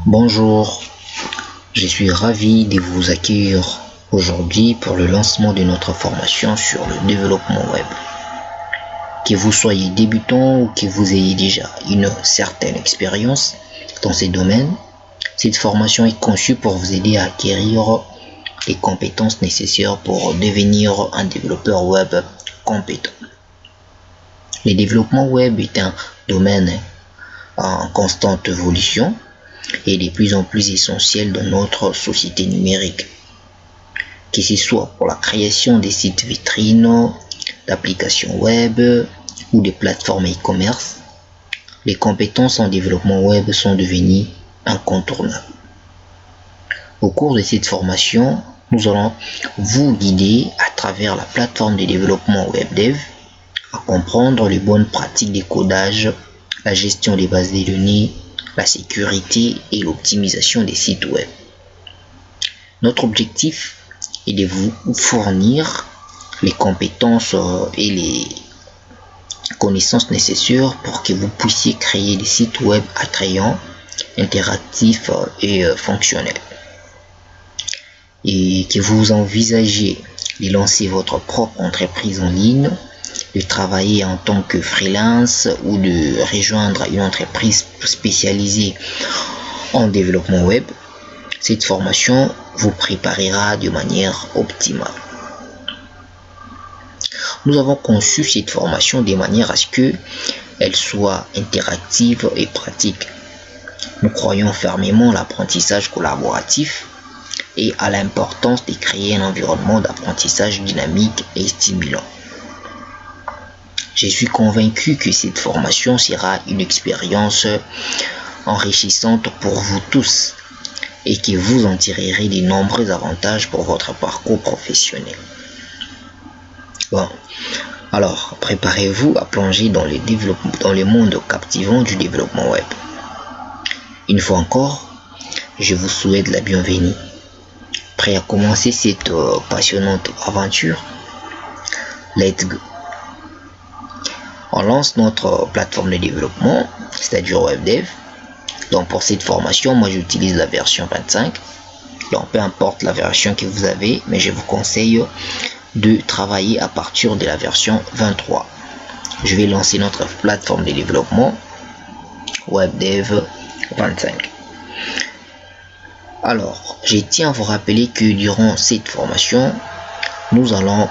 Bonjour, je suis ravi de vous accueillir aujourd'hui pour le lancement de notre formation sur le développement web. Que vous soyez débutant ou que vous ayez déjà une certaine expérience dans ces domaines, cette formation est conçue pour vous aider à acquérir les compétences nécessaires pour devenir un développeur web compétent. Le développement web est un domaine en constante évolution et de plus en plus essentiel dans notre société numérique. Que ce soit pour la création des sites vitrines, d'applications web ou des plateformes e-commerce, les compétences en développement web sont devenues incontournables. Au cours de cette formation, nous allons vous guider à travers la plateforme de développement WebDev à comprendre les bonnes pratiques de codage, la gestion des bases de données, la sécurité et l'optimisation des sites web. Notre objectif est de vous fournir les compétences et les connaissances nécessaires pour que vous puissiez créer des sites web attrayants, interactifs et fonctionnels. Et que vous envisagez de lancer votre propre entreprise en ligne, de travailler en tant que freelance ou de rejoindre une entreprise spécialisée en développement web, cette formation vous préparera de manière optimale. Nous avons conçu cette formation de manière à ce qu'elle soit interactive et pratique. Nous croyons fermement à l'apprentissage collaboratif et à l'importance de créer un environnement d'apprentissage dynamique et stimulant. Je suis convaincu que cette formation sera une expérience enrichissante pour vous tous et que vous en tirerez de nombreux avantages pour votre parcours professionnel. Bon, alors préparez-vous à plonger dans le monde captivant du développement web. Une fois encore, je vous souhaite la bienvenue. Prêt à commencer cette passionnante aventure? Let's go! On lance notre plateforme de développement, c'est-à-dire WebDev. Donc pour cette formation, moi j'utilise la version 25. Donc peu importe la version que vous avez, mais je vous conseille de travailler à partir de la version 23. Je vais lancer notre plateforme de développement WebDev 25. Alors, je tiens à vous rappeler que durant cette formation, nous n'allons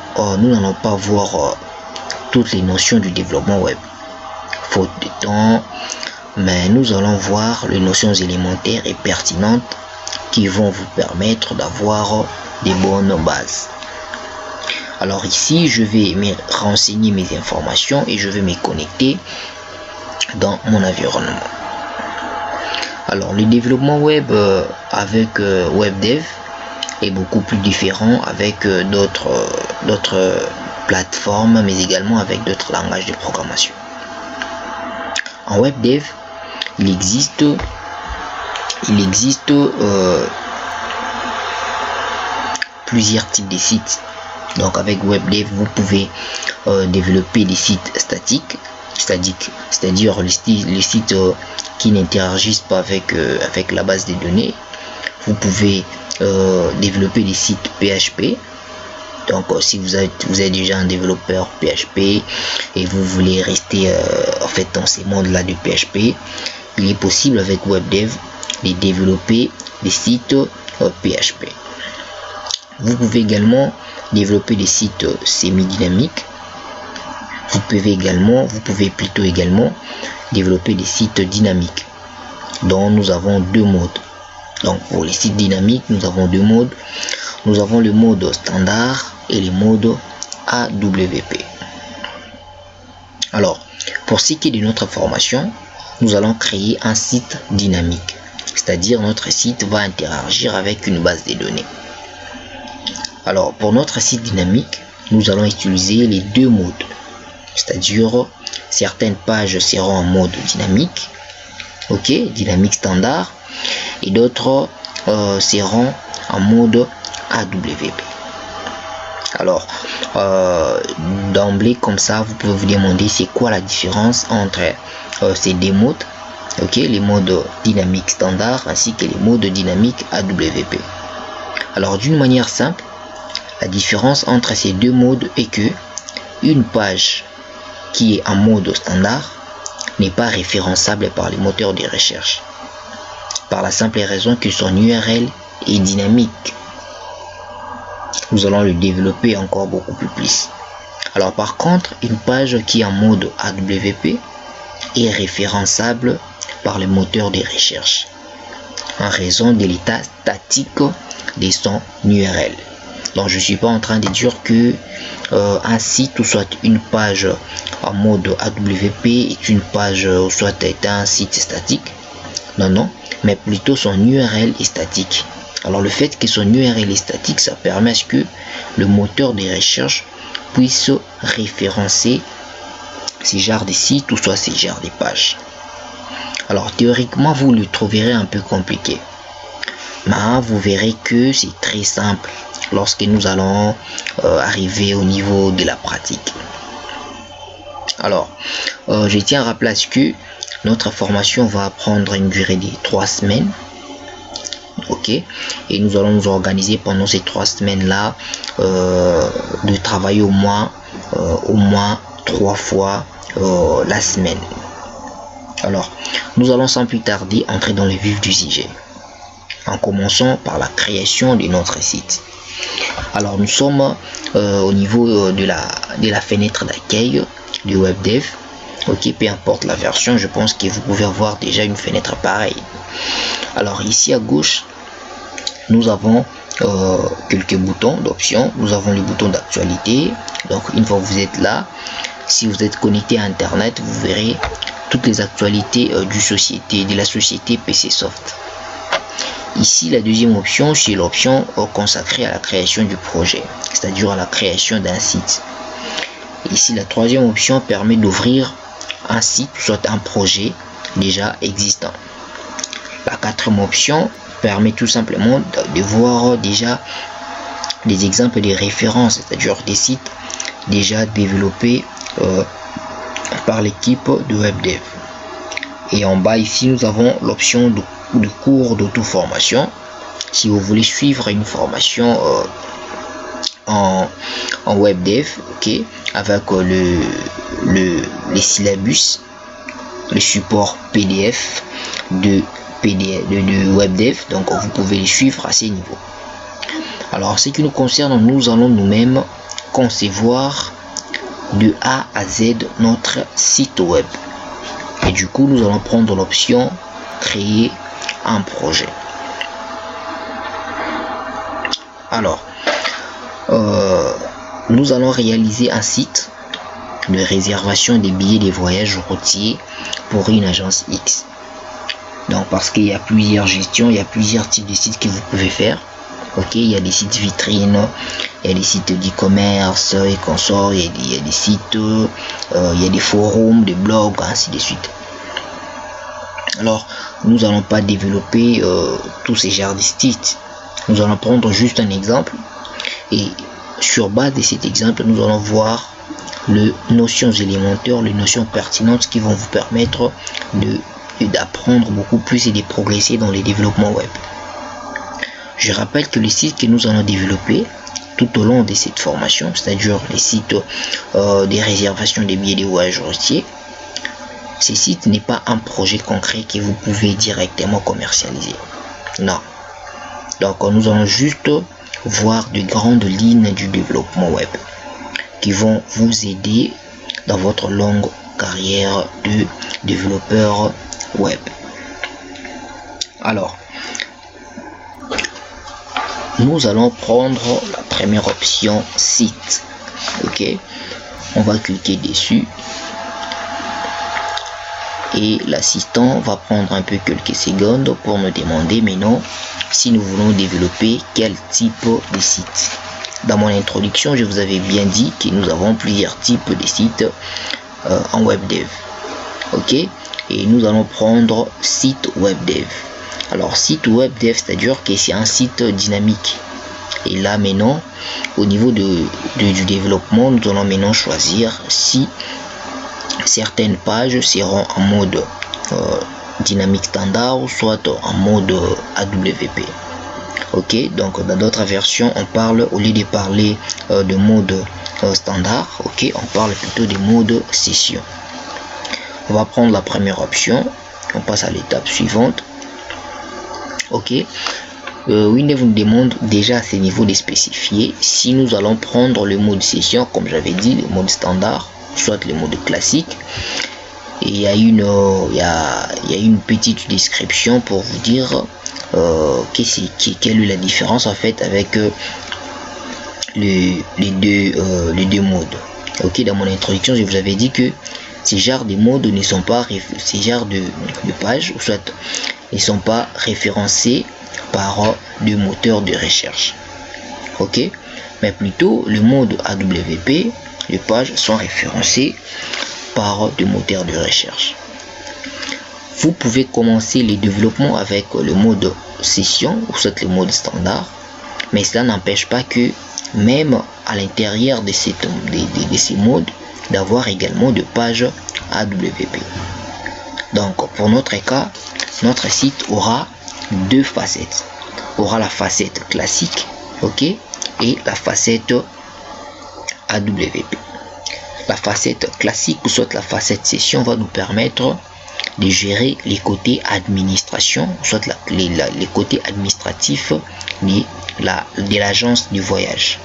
pas voir toutes les notions du développement web, faute de temps, mais nous allons voir les notions élémentaires et pertinentes qui vont vous permettre d'avoir des bonnes bases. Alors ici, je vais me renseigner mes informations et je vais me connecter dans mon environnement. Alors le développement web avec WebDev est beaucoup plus différent avec d'autres plateformes, mais également avec d'autres langages de programmation. En WebDev, il existe plusieurs types de sites. Donc avec WebDev, vous pouvez développer des sites statiques, c'est-à-dire les sites qui n'interagissent pas avec la base de données. Vous pouvez développer des sites PHP. Donc si vous êtes déjà un développeur PHP et vous voulez rester dans ces mondes-là de PHP, il est possible avec WebDev de développer des sites PHP. Vous pouvez également développer des sites semi-dynamiques. Vous pouvez également développer des sites dynamiques dont nous avons deux modes. Donc pour les sites dynamiques, nous avons deux modes. Nous avons le mode standard et le mode AWP. Alors, pour ce qui est de notre formation, nous allons créer un site dynamique, c'est-à-dire notre site va interagir avec une base de données. Alors, pour notre site dynamique, nous allons utiliser les deux modes, c'est-à-dire certaines pages seront en mode dynamique, dynamique standard, et d'autres seront en mode AWP. Alors, d'emblée comme ça, vous pouvez vous demander c'est quoi la différence entre ces deux modes. ok, les modes dynamiques standard ainsi que les modes dynamiques AWP. Alors d'une manière simple, la différence entre ces deux modes est que une page qui est en mode standard n'est pas référençable par les moteurs de recherche, par la simple raison que son URL est dynamique. Nous allons le développer encore beaucoup plus. Alors par contre, une page qui est en mode AWP est référençable par les moteurs de recherche en raison de l'état statique de son URL. Donc je ne suis pas en train de dire que un site ou soit une page en mode AWP est une page ou soit est un site statique. Non, mais plutôt son URL est statique. Alors le fait que son URL est statique, ça permet à ce que le moteur de recherche puisse référencer ces genres de sites ou soit ces genres de pages. Alors théoriquement, vous le trouverez un peu compliqué, mais vous verrez que c'est très simple lorsque nous allons arriver au niveau de la pratique. Alors, je tiens à rappeler que notre formation va prendre une durée de 3 semaines. Ok, et nous allons nous organiser pendant ces 3 semaines là de travailler au moins 3 fois la semaine. Alors, nous allons sans plus tarder entrer dans le vif du sujet, en commençant par la création de notre site. Alors nous sommes au niveau de la fenêtre d'accueil du WebDev. Ok, peu importe la version, je pense que vous pouvez avoir déjà une fenêtre pareille. Alors ici à gauche, nous avons quelques boutons d'options. Nous avons le bouton d'actualité. Donc une fois que vous êtes là, si vous êtes connecté à internet, vous verrez toutes les actualités de la société PCsoft. Ici, la deuxième option, c'est l'option consacrée à la création du projet, c'est-à-dire à la création d'un site. Ici, la troisième option permet d'ouvrir un site, soit un projet déjà existant. La quatrième option permet tout simplement de voir déjà des exemples de références, c'est-à-dire des sites déjà développés par l'équipe de WebDev. Et en bas ici, nous avons l'option de cours d'auto-formation. Si vous voulez suivre une formation en WebDev, ok, avec les syllabus, le support PDF de WebDev, donc vous pouvez les suivre à ces niveaux. Alors, ce qui nous concerne, nous allons nous-mêmes concevoir de A à Z notre site web. Et du coup, nous allons prendre l'option créer un projet. Alors, nous allons réaliser un site de réservation des billets de voyage routiers pour une agence X. Donc, parce qu'il y a plusieurs gestions, il y a plusieurs types de sites que vous pouvez faire. Ok, il y a des sites vitrines, il y a des sites d'e-commerce et consorts, il y a des sites, il y a des forums, des blogs, ainsi de suite. Alors, nous allons pas développer tous ces genres de sites. Nous allons prendre juste un exemple et sur base de cet exemple, nous allons voir les notions élémentaires, les notions pertinentes qui vont vous permettre d'apprendre beaucoup plus et de progresser dans les développements web. Je rappelle que les sites que nous allons développer tout au long de cette formation, c'est-à-dire les sites des réservations des billets de voyage routiers, ces sites n'est pas un projet concret que vous pouvez directement commercialiser. Non. Donc nous allons juste voir de grandes lignes du développement web qui vont vous aider dans votre longue carrière de développeur web. Alors, nous allons prendre la première option site. Ok, on va cliquer dessus et l'assistant va prendre un peu quelques secondes pour nous demander maintenant si nous voulons développer quel type de site. Dans mon introduction, je vous avais bien dit que nous avons plusieurs types de sites en WebDev. Ok, et nous allons prendre site WebDev. Alors site WebDev, c'est-à-dire que c'est un site dynamique. Et là maintenant, au niveau du développement, nous allons maintenant choisir si certaines pages seront en mode dynamique standard ou soit en mode AWP. Ok, donc dans d'autres versions on parle, au lieu de parler de mode standard, ok, on parle plutôt de mode session. On va prendre la première option, on passe à l'étape suivante. Ok, Windows nous demande déjà à ce niveau de spécifier si nous allons prendre le mode session, comme j'avais dit, le mode standard, soit le mode classique. Et il y a une petite description pour vous dire quelle est la différence en fait avec les deux modes. Ok, dans mon introduction je vous avais dit que ces genres de modes ne sont pas, ces genres de pages ou soit ne sont pas référencés par des moteurs de recherche. Ok, mais plutôt le mode AWP, les pages sont référencées par des moteurs de recherche. Vous pouvez commencer les développements avec le mode session ou soit le mode standard, mais cela n'empêche pas que même à l'intérieur de ces modes d'avoir également des pages AWP. Donc pour notre cas, notre site aura deux facettes. Aura la facette classique, ok, et la facette AWP. La facette classique ou soit la facette session va nous permettre de gérer les côtés administration, soit les côtés administratifs de l'agence du voyage.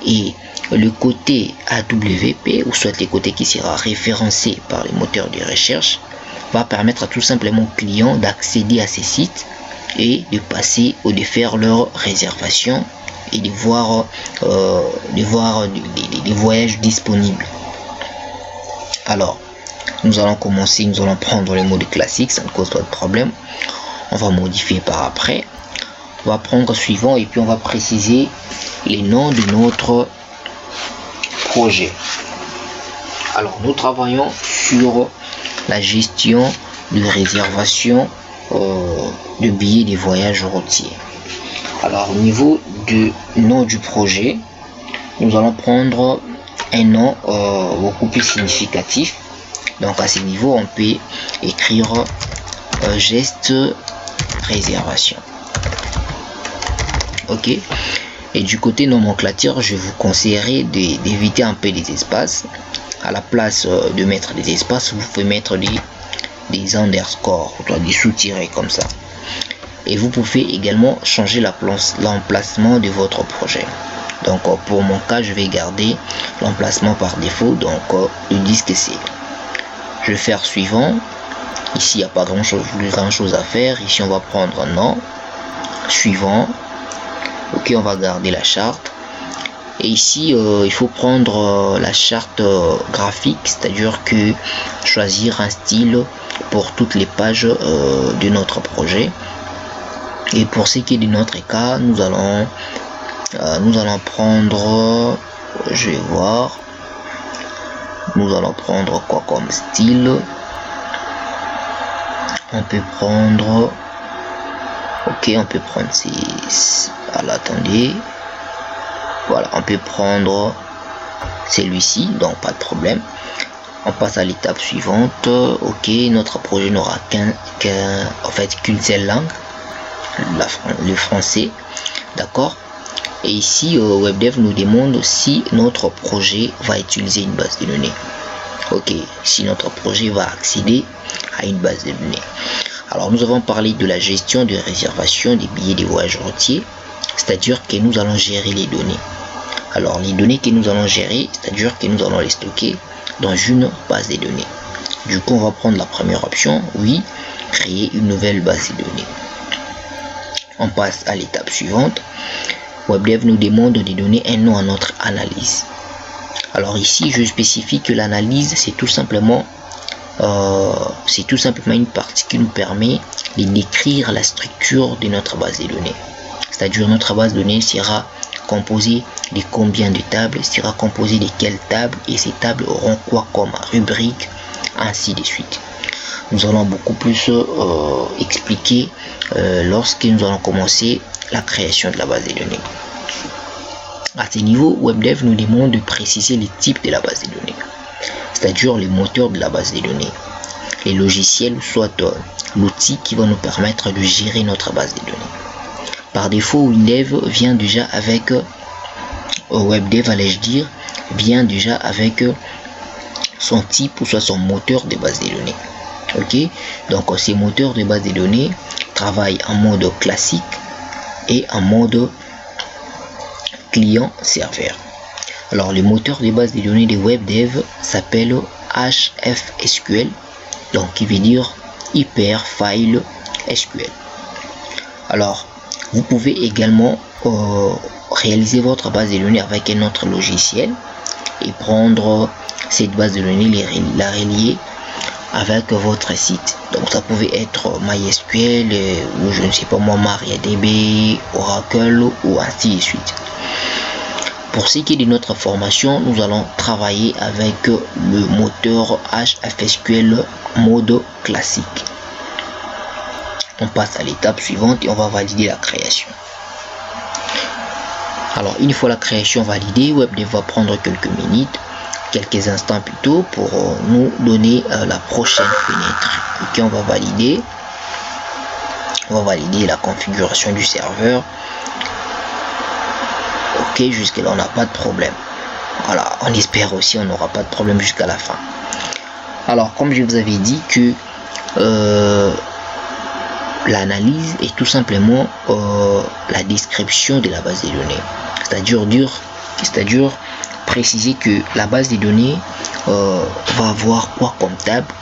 Et le côté AWP, ou soit les côtés qui sera référencé par les moteurs de recherche, va permettre à tout simplement aux clients d'accéder à ces sites et de passer ou de faire leur réservation et de voir des voyages disponibles. Alors, nous allons prendre le mode classique, ça ne cause pas de problème. On va modifier par après. On va prendre suivant et puis on va préciser les noms de notre projet. Alors, nous travaillons sur la gestion de réservation de billets de voyage routier. Alors, au niveau du nom du projet, nous allons prendre un nom beaucoup plus significatif. Donc à ce niveau on peut écrire geste réservation. Ok, et du côté nomenclature je vous conseillerais d'éviter un peu les espaces. À la place de mettre des espaces, vous pouvez mettre des underscores ou des sous-tirés comme ça. Et vous pouvez également changer l'emplacement de votre projet. Donc pour mon cas je vais garder l'emplacement par défaut, donc le disque C. Je vais faire suivant. Ici il n'y a pas grand chose à faire. Ici on va prendre un nom. Suivant. Ok, on va garder la charte. Et ici il faut prendre la charte graphique, c'est-à-dire que choisir un style pour toutes les pages de notre projet. Et pour ce qui est de notre cas, nous allons prendre, je vais voir, nous allons prendre quoi comme style. On peut prendre, ok, on peut prendre attendez, voilà, on peut prendre celui-ci, donc pas de problème. On passe à l'étape suivante. Ok, notre projet n'aura qu'une seule langue, le français, d'accord. Et ici WebDev nous demande si notre projet va utiliser une base de données. Ok, si notre projet va accéder à une base de données. Alors nous avons parlé de la gestion de réservation des billets de voyage routier, c'est-à-dire que nous allons gérer les données. Alors les données que nous allons gérer, c'est-à-dire que nous allons les stocker dans une base de données. Du coup on va prendre la première option, oui, créer une nouvelle base de données. On passe à l'étape suivante. WebDev nous demande de donner un nom à notre analyse. Alors ici je spécifie que l'analyse c'est tout simplement une partie qui nous permet de décrire la structure de notre base de données. C'est-à-dire notre base de données sera composée de combien de tables, sera composée de quelles tables et ces tables auront quoi comme rubrique, ainsi de suite. Nous allons beaucoup plus expliquer lorsque nous allons commencer la création de la base de données. À ce niveau, WebDev nous demande de préciser les types de la base de données, c'est-à-dire les moteurs de la base de données. les logiciels, soit l'outil qui va nous permettre de gérer notre base de données. Par défaut, WebDev vient déjà avec WebDev, allais-je dire, vient déjà avec son type ou soit son moteur de base de données. Ok, donc ces moteurs de base de données travaillent en mode classique et en mode client-serveur. Alors le moteur de base de données de WebDev s'appelle HFSQL, donc qui veut dire Hyperfile SQL. Alors vous pouvez également réaliser votre base de données avec un autre logiciel et prendre cette base de données, la relier avec votre site. Donc ça pouvait être MySQL ou je ne sais pas moi, MariaDB, Oracle ou ainsi de suite. Pour ce qui est de notre formation, nous allons travailler avec le moteur HFSQL mode classique. On passe à l'étape suivante et on va valider la création. Alors une fois la création validée, WebDev va prendre quelques instants plutôt pour nous donner la prochaine fenêtre. Ok, on va valider la configuration du serveur. Ok, jusque là on n'a pas de problème. Voilà, on espère aussi on n'aura pas de problème jusqu'à la fin. Alors comme je vous avais dit que l'analyse est tout simplement la description de la base de données, c'est-à-dire préciser que la base de données va avoir quoi comme table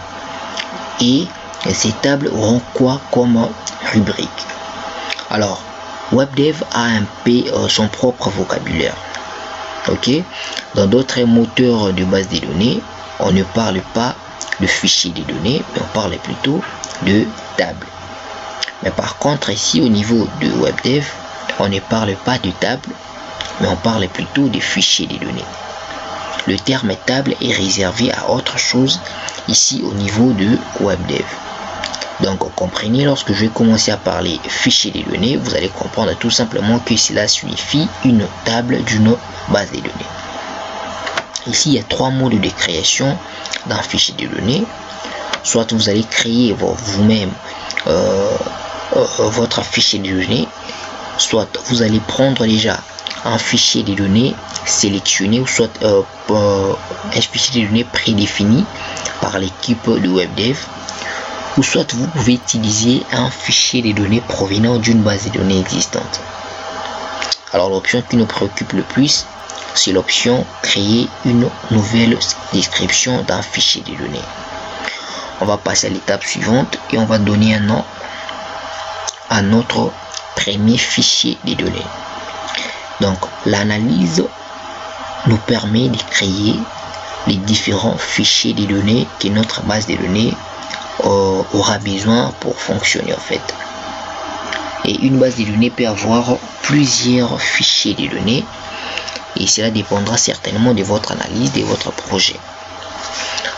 et ces tables auront quoi comme rubrique. Alors WebDev a un peu son propre vocabulaire. Ok, dans d'autres moteurs de base de données on ne parle pas de fichiers de données mais on parle plutôt de table. Mais par contre ici au niveau de WebDev on ne parle pas de table mais on parle plutôt de fichiers de données. Le terme table est réservé à autre chose ici au niveau de WebDev. Donc comprenez, lorsque je vais commencer à parler fichier de données, vous allez comprendre tout simplement que cela signifie une table d'une base de données. Ici il y a trois modes de création d'un fichier de données. Soit vous allez créer vous-même votre fichier de données, soit vous allez prendre déjà un fichier de données sélectionné ou soit un fichier de données prédéfini par l'équipe de WebDev, ou soit vous pouvez utiliser un fichier de données provenant d'une base de données existante. Alors l'option qui nous préoccupe le plus, c'est l'option créer une nouvelle description d'un fichier de données. On va passer à l'étape suivante et on va donner un nom à notre premier fichier de données. Donc l'analyse nous permet de créer les différents fichiers de données que notre base de données aura besoin pour fonctionner en fait. Et une base de données peut avoir plusieurs fichiers de données et cela dépendra certainement de votre analyse, de votre projet.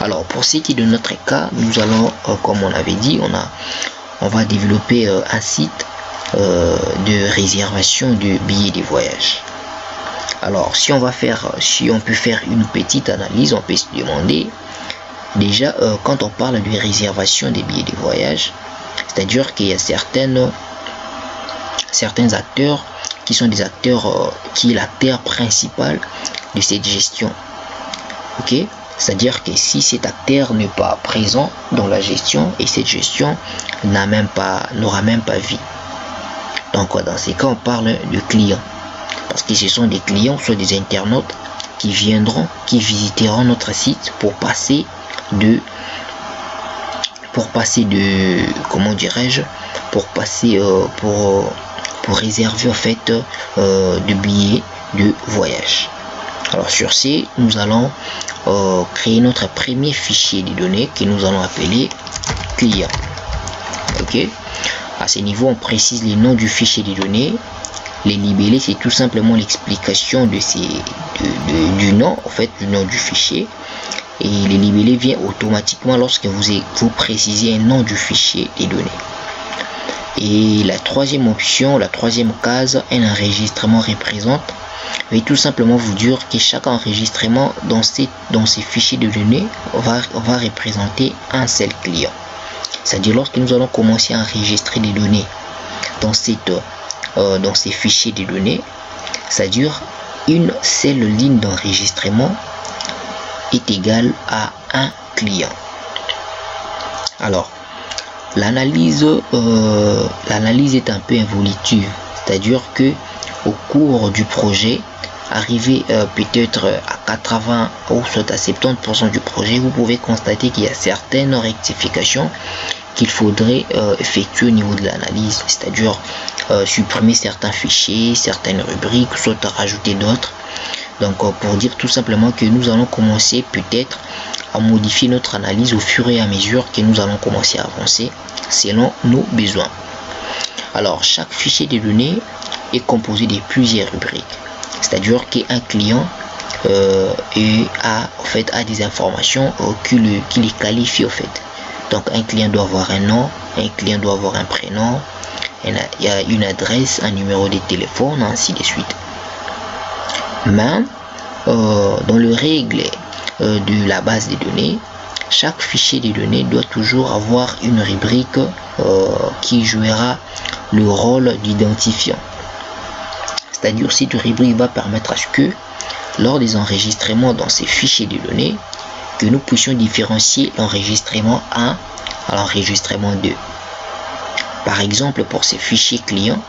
Alors pour ce qui est de notre cas, nous allons comme on avait dit, on va développer un site de réservation de billets de voyage. Alors si on peut faire une petite analyse, on peut se demander déjà quand on parle de réservation des billets de voyage, c'est-à-dire qu'il y a certains acteurs qui sont des acteurs qui est l'acteur principal de cette gestion. Ok, c'est-à-dire que si cet acteur n'est pas présent dans la gestion et cette gestion n'aura même pas vie. Donc dans ces cas on parle de clients, parce que ce sont des clients, soit des internautes qui visiteront notre site pour passer de comment dirais-je, pour réserver en fait de billets de voyage. Alors sur ce, nous allons créer notre premier fichier de données que nous allons appeler client. Ok, à ce niveau on précise les noms du fichier de données. Les libellés, c'est tout simplement l'explication du nom, en fait, du nom du fichier. Et les libellés vient automatiquement lorsque vous précisez un nom du fichier des données. Et la troisième option, la troisième case, un enregistrement représente, va tout simplement vous dire que chaque enregistrement dans ces fichiers de données va représenter un seul client. C'est-à-dire lorsque nous allons commencer à enregistrer des données dans ces fichiers de données, c'est-à-dire une seule ligne d'enregistrement est égale à un client. Alors, l'analyse est un peu évolutive, c'est-à-dire que au cours du projet, arrivé peut-être à 80 ou soit à 70% du projet, vous pouvez constater qu'il y a certaines rectifications qu'il faudrait effectuer au niveau de l'analyse, c'est-à-dire supprimer certains fichiers, certaines rubriques, soit rajouter d'autres. Donc pour dire tout simplement que nous allons commencer peut-être à modifier notre analyse au fur et à mesure que nous allons commencer à avancer selon nos besoins. Alors chaque fichier de données est composé de plusieurs rubriques, c'est-à-dire qu'un client a des informations qui les qualifient au fait. Donc un client doit avoir un nom, un client doit avoir un prénom, il y a une adresse, un numéro de téléphone, ainsi de suite. Mais dans le règle de la base de données, chaque fichier de données doit toujours avoir une rubrique qui jouera le rôle d'identifiant. C'est-à-dire cette rubrique va permettre à ce que lors des enregistrements dans ces fichiers de données, que nous puissions différencier l'enregistrement 1 à l'enregistrement 2. Par exemple, pour ces fichiers clients,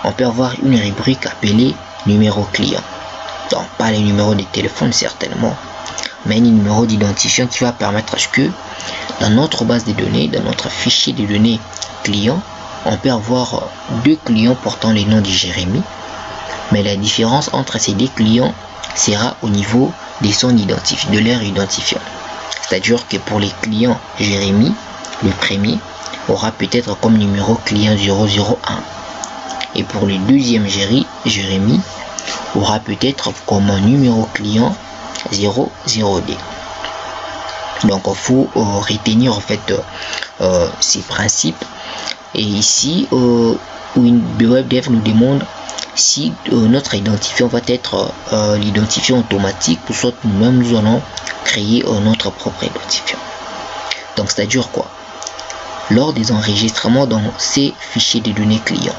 on peut avoir une rubrique appelée numéro client. Donc pas les numéros de téléphone certainement, mais un numéro d'identifiant qui va permettre à ce que dans notre base de données, dans notre fichier de données client, on peut avoir deux clients portant les noms de Jérémy, mais la différence entre ces deux clients sera au niveau de leur identifiant. C'est-à-dire que pour les clients Jérémy, le premier aura peut-être comme numéro client 001, et pour le deuxième Jérémy aura peut-être comme numéro client 00D. Donc il faut retenir en fait ces principes. Et ici WebDev nous demande si notre identifiant va être l'identifiant automatique, ou soit nous-mêmes nous allons créer notre propre identifiant. Donc c'est à dire quoi? Lors des enregistrements dans ces fichiers de données clients,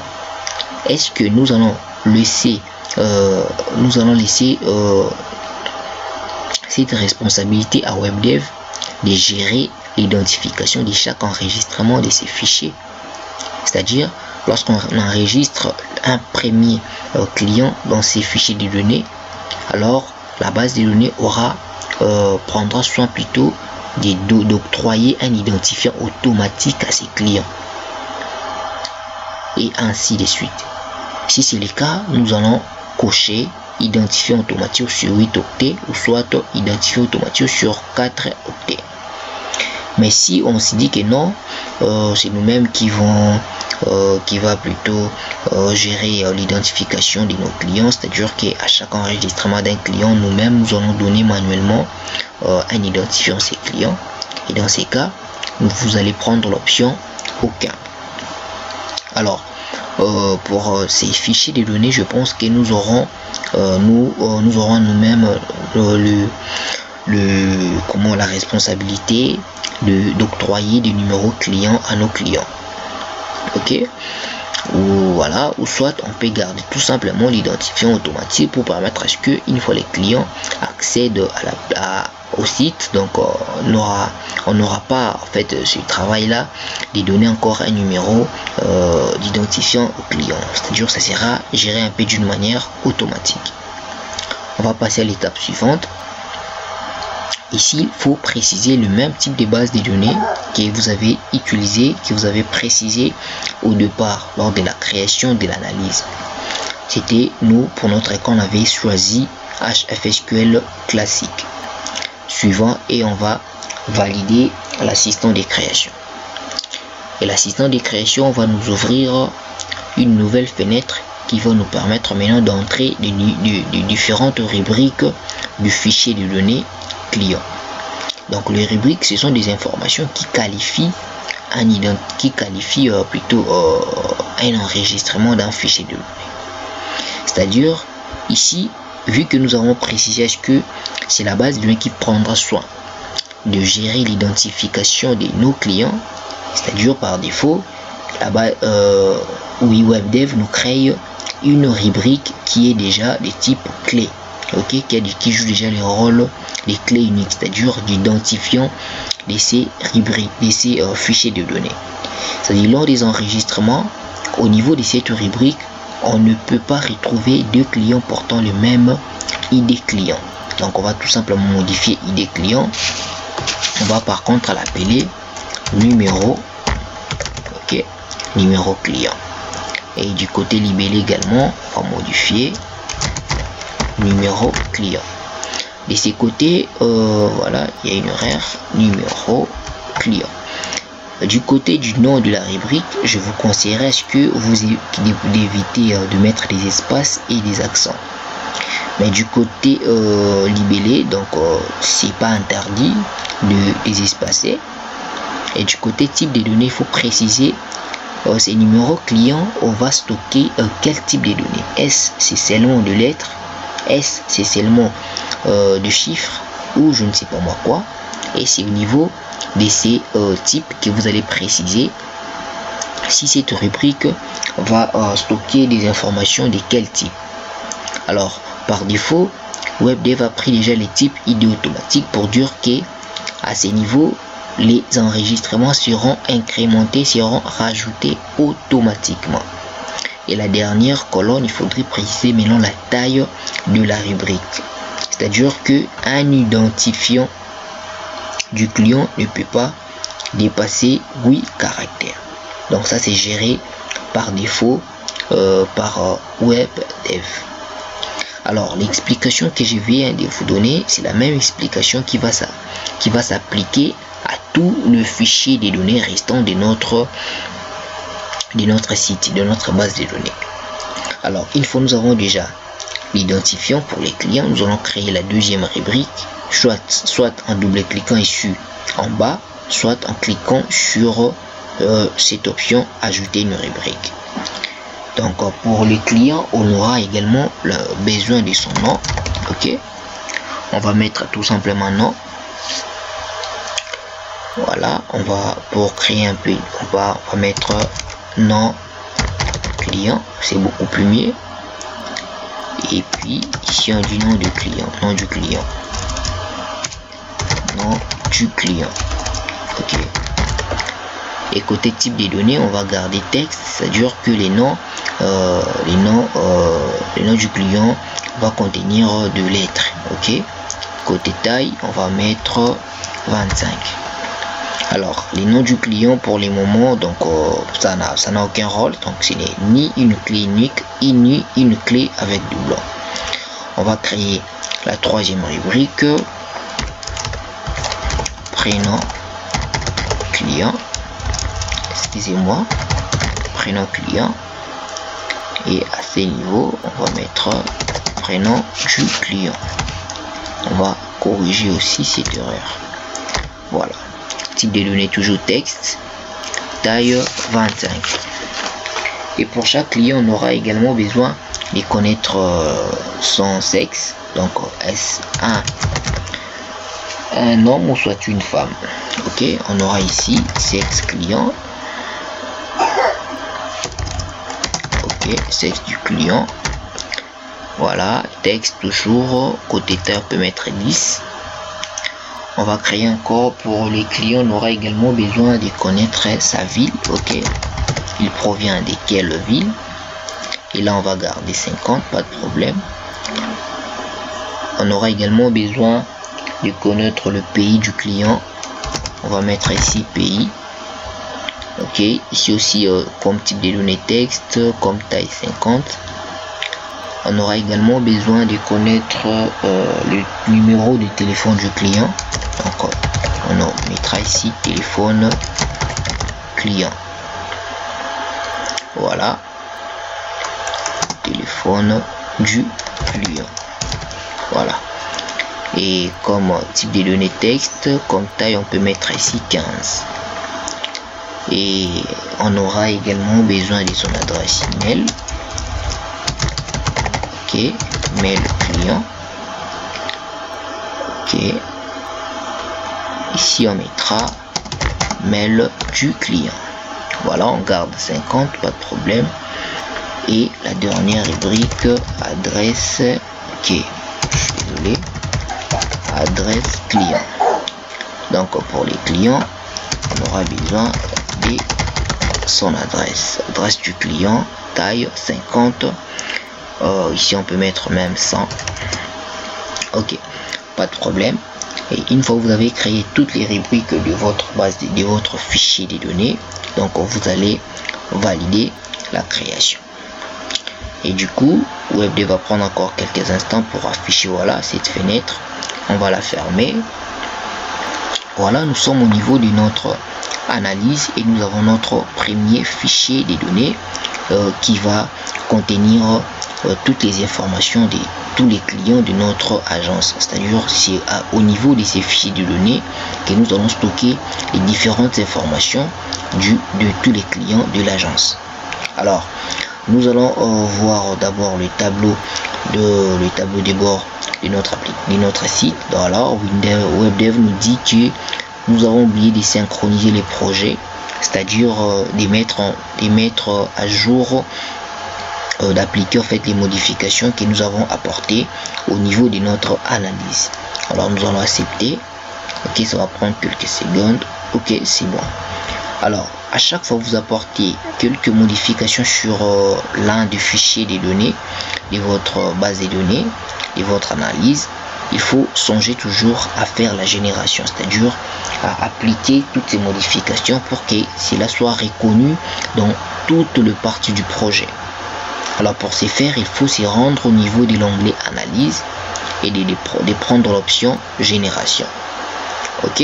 est-ce que nous allons laisser cette responsabilité à WebDev de gérer l'identification de chaque enregistrement de ces fichiers? C'est-à-dire, lorsqu'on enregistre un premier client dans ces fichiers de données, alors la base de données prendra soin plutôt d'octroyer un identifiant automatique à ses clients, et ainsi de suite. Si c'est le cas, nous allons cocher identifiant automatique sur 8 octets, ou soit identifiant automatique sur 4 octets. Mais si on se dit que non, c'est nous-mêmes qui va plutôt gérer l'identification de nos clients, c'est-à-dire qu'à chaque enregistrement d'un client, nous-mêmes nous allons donner manuellement un identifiant à ces clients, et dans ces cas vous allez prendre l'option aucun. Alors pour ces fichiers de données, je pense que nous aurons nous-mêmes la responsabilité d'octroyer des numéros clients à nos clients. Ok, ou voilà, ou soit on peut garder tout simplement l'identifiant automatique pour permettre à ce que une fois les clients accèdent au site, donc on n'aura pas en fait ce travail là de donner encore un numéro d'identifiant au client, c'est-à-dire ça sera géré un peu d'une manière automatique. On va passer à l'étape suivante. Ici, il faut préciser le même type de base de données que vous avez utilisé, que vous avez précisé au départ lors de la création de l'analyse. C'était nous, pour notre cas, on avait choisi HFSQL classique. Suivant, et on va valider l'assistant de création. Et l'assistant de création va nous ouvrir une nouvelle fenêtre qui va nous permettre maintenant d'entrer de différentes rubriques du fichier de données client. Donc les rubriques, ce sont des informations qui qualifient un enregistrement d'un fichier de données. C'est-à-dire ici, vu que nous avons précisé que c'est la base de données qui prendra soin de gérer l'identification de nos clients, C'est-à-dire par défaut, là-bas, oui, WebDev nous crée une rubrique qui est déjà de type clé, ok, qui joue déjà les rôles, les clés uniques, c'est-à-dire d'identifiant de ces rubriques, de ces fichiers de données. C'est-à-dire lors des enregistrements, au niveau de cette rubrique, on ne peut pas retrouver deux clients portant le même ID client. Donc on va tout simplement modifier ID client. On va par contre l'appeler numéro, ok, numéro client. Et du côté libellé également, on va modifier numéro client. De ces côtés, voilà, il y a une erreur, numéro client. Du côté du nom de la rubrique, je vous conseillerais à ce que vous d'éviter de mettre des espaces et des accents. Mais du côté libellé, donc c'est pas interdit de les espacer. Et du côté type de données, il faut préciser ces numéros clients. On va stocker quel type de données. S, c'est seulement de lettres. S, c'est seulement de chiffres ou je ne sais pas moi quoi. Et c'est au niveau de ces types que vous allez préciser si cette rubrique va stocker des informations de quel type. Alors par défaut, WebDev a pris déjà les types ID automatiques pour dire que à ces niveaux les enregistrements seront incrémentés, seront rajoutés automatiquement. Et la dernière colonne, il faudrait préciser maintenant la taille de la rubrique, c'est-à-dire que un identifiant du client ne peut pas dépasser 8 caractères. Donc ça c'est géré par défaut par WebDev. Alors l'explication que je viens de vous donner, c'est la même explication qui va s'appliquer à tout le fichier des données restant de notre site, de notre base de données. Alors une fois nous avons déjà l'identifiant pour les clients, nous allons créer la deuxième rubrique, soit en double-cliquant ici en bas, soit en cliquant sur cette option ajouter une rubrique. Donc pour les clients, on aura également le besoin de son nom, ok, on va mettre tout simplement nom. Voilà, on va pour créer un peu, on va mettre nom client, c'est beaucoup plus mieux. Et puis ici on dit nom du client, nom du client, nom du client, ok. Et côté type des données, on va garder texte, c'est-à-dire que les noms du client va contenir de lettres, ok. Côté taille, on va mettre 25. Alors les noms du client pour les moments, donc ça n'a aucun rôle, donc ce n'est ni une clé unique ni une clé avec doublon. On va créer la troisième rubrique, prénom client, excusez-moi, prénom client, et à ce niveau on va mettre prénom du client. On va corriger aussi cette erreur. Voilà, type de données toujours texte, taille 25. Et pour chaque client, on aura également besoin de connaître son sexe, donc est-ce un homme ou soit une femme. Ok, on aura ici sexe client, ok, sexe du client. Voilà, texte toujours, côté taille on peut mettre 10. On va créer encore pour les clients, on aura également besoin de connaître sa ville, ok, il provient de quelle ville, et là on va garder 50, pas de problème. On aura également besoin de connaître le pays du client, on va mettre ici pays, ok. Ici aussi comme type de données texte, comme taille 50. On aura également besoin de connaître le numéro de téléphone du client, donc on mettra ici téléphone client. Voilà, téléphone du client. Voilà. Et comme type de données texte, comme taille on peut mettre ici 15. Et on aura également besoin de son adresse email, ok, mail client, ok. Ici on mettra mail du client. Voilà, on garde 50, pas de problème. Et la dernière rubrique, adresse, ok, je suis désolé, adresse client. Donc pour les clients, on aura besoin de son adresse du client, taille 50. Ici on peut mettre même 100. Ok, pas de problème. Et une fois que vous avez créé toutes les rubriques de votre base de votre fichier de données, donc vous allez valider la création. Et du coup, WebDev va prendre encore quelques instants pour afficher, voilà, cette fenêtre. On va la fermer. Voilà, nous sommes au niveau de notre analyse et nous avons notre premier fichier des données qui va contenir toutes les informations de tous les clients de notre agence. C'est-à-dire c'est au niveau de ces fichiers de données que nous allons stocker les différentes informations de tous les clients de l'agence. Alors, nous allons voir d'abord le tableau de bord de notre site. Alors, WebDev nous dit que nous avons oublié de synchroniser les projets, c'est-à-dire de mettre à jour, d'appliquer en fait les modifications que nous avons apportées au niveau de notre analyse. Alors nous allons accepter. Ok, ça va prendre quelques secondes. Ok, c'est bon. Alors à chaque fois que vous apportez quelques modifications sur l'un des fichiers des données de votre base de données, de votre analyse, il faut songer toujours à faire la génération, c'est-à-dire à appliquer toutes ces modifications pour que cela soit reconnu dans toute le partie du projet. Alors pour ce faire, il faut se rendre au niveau de l'onglet analyse et de prendre l'option génération. Ok.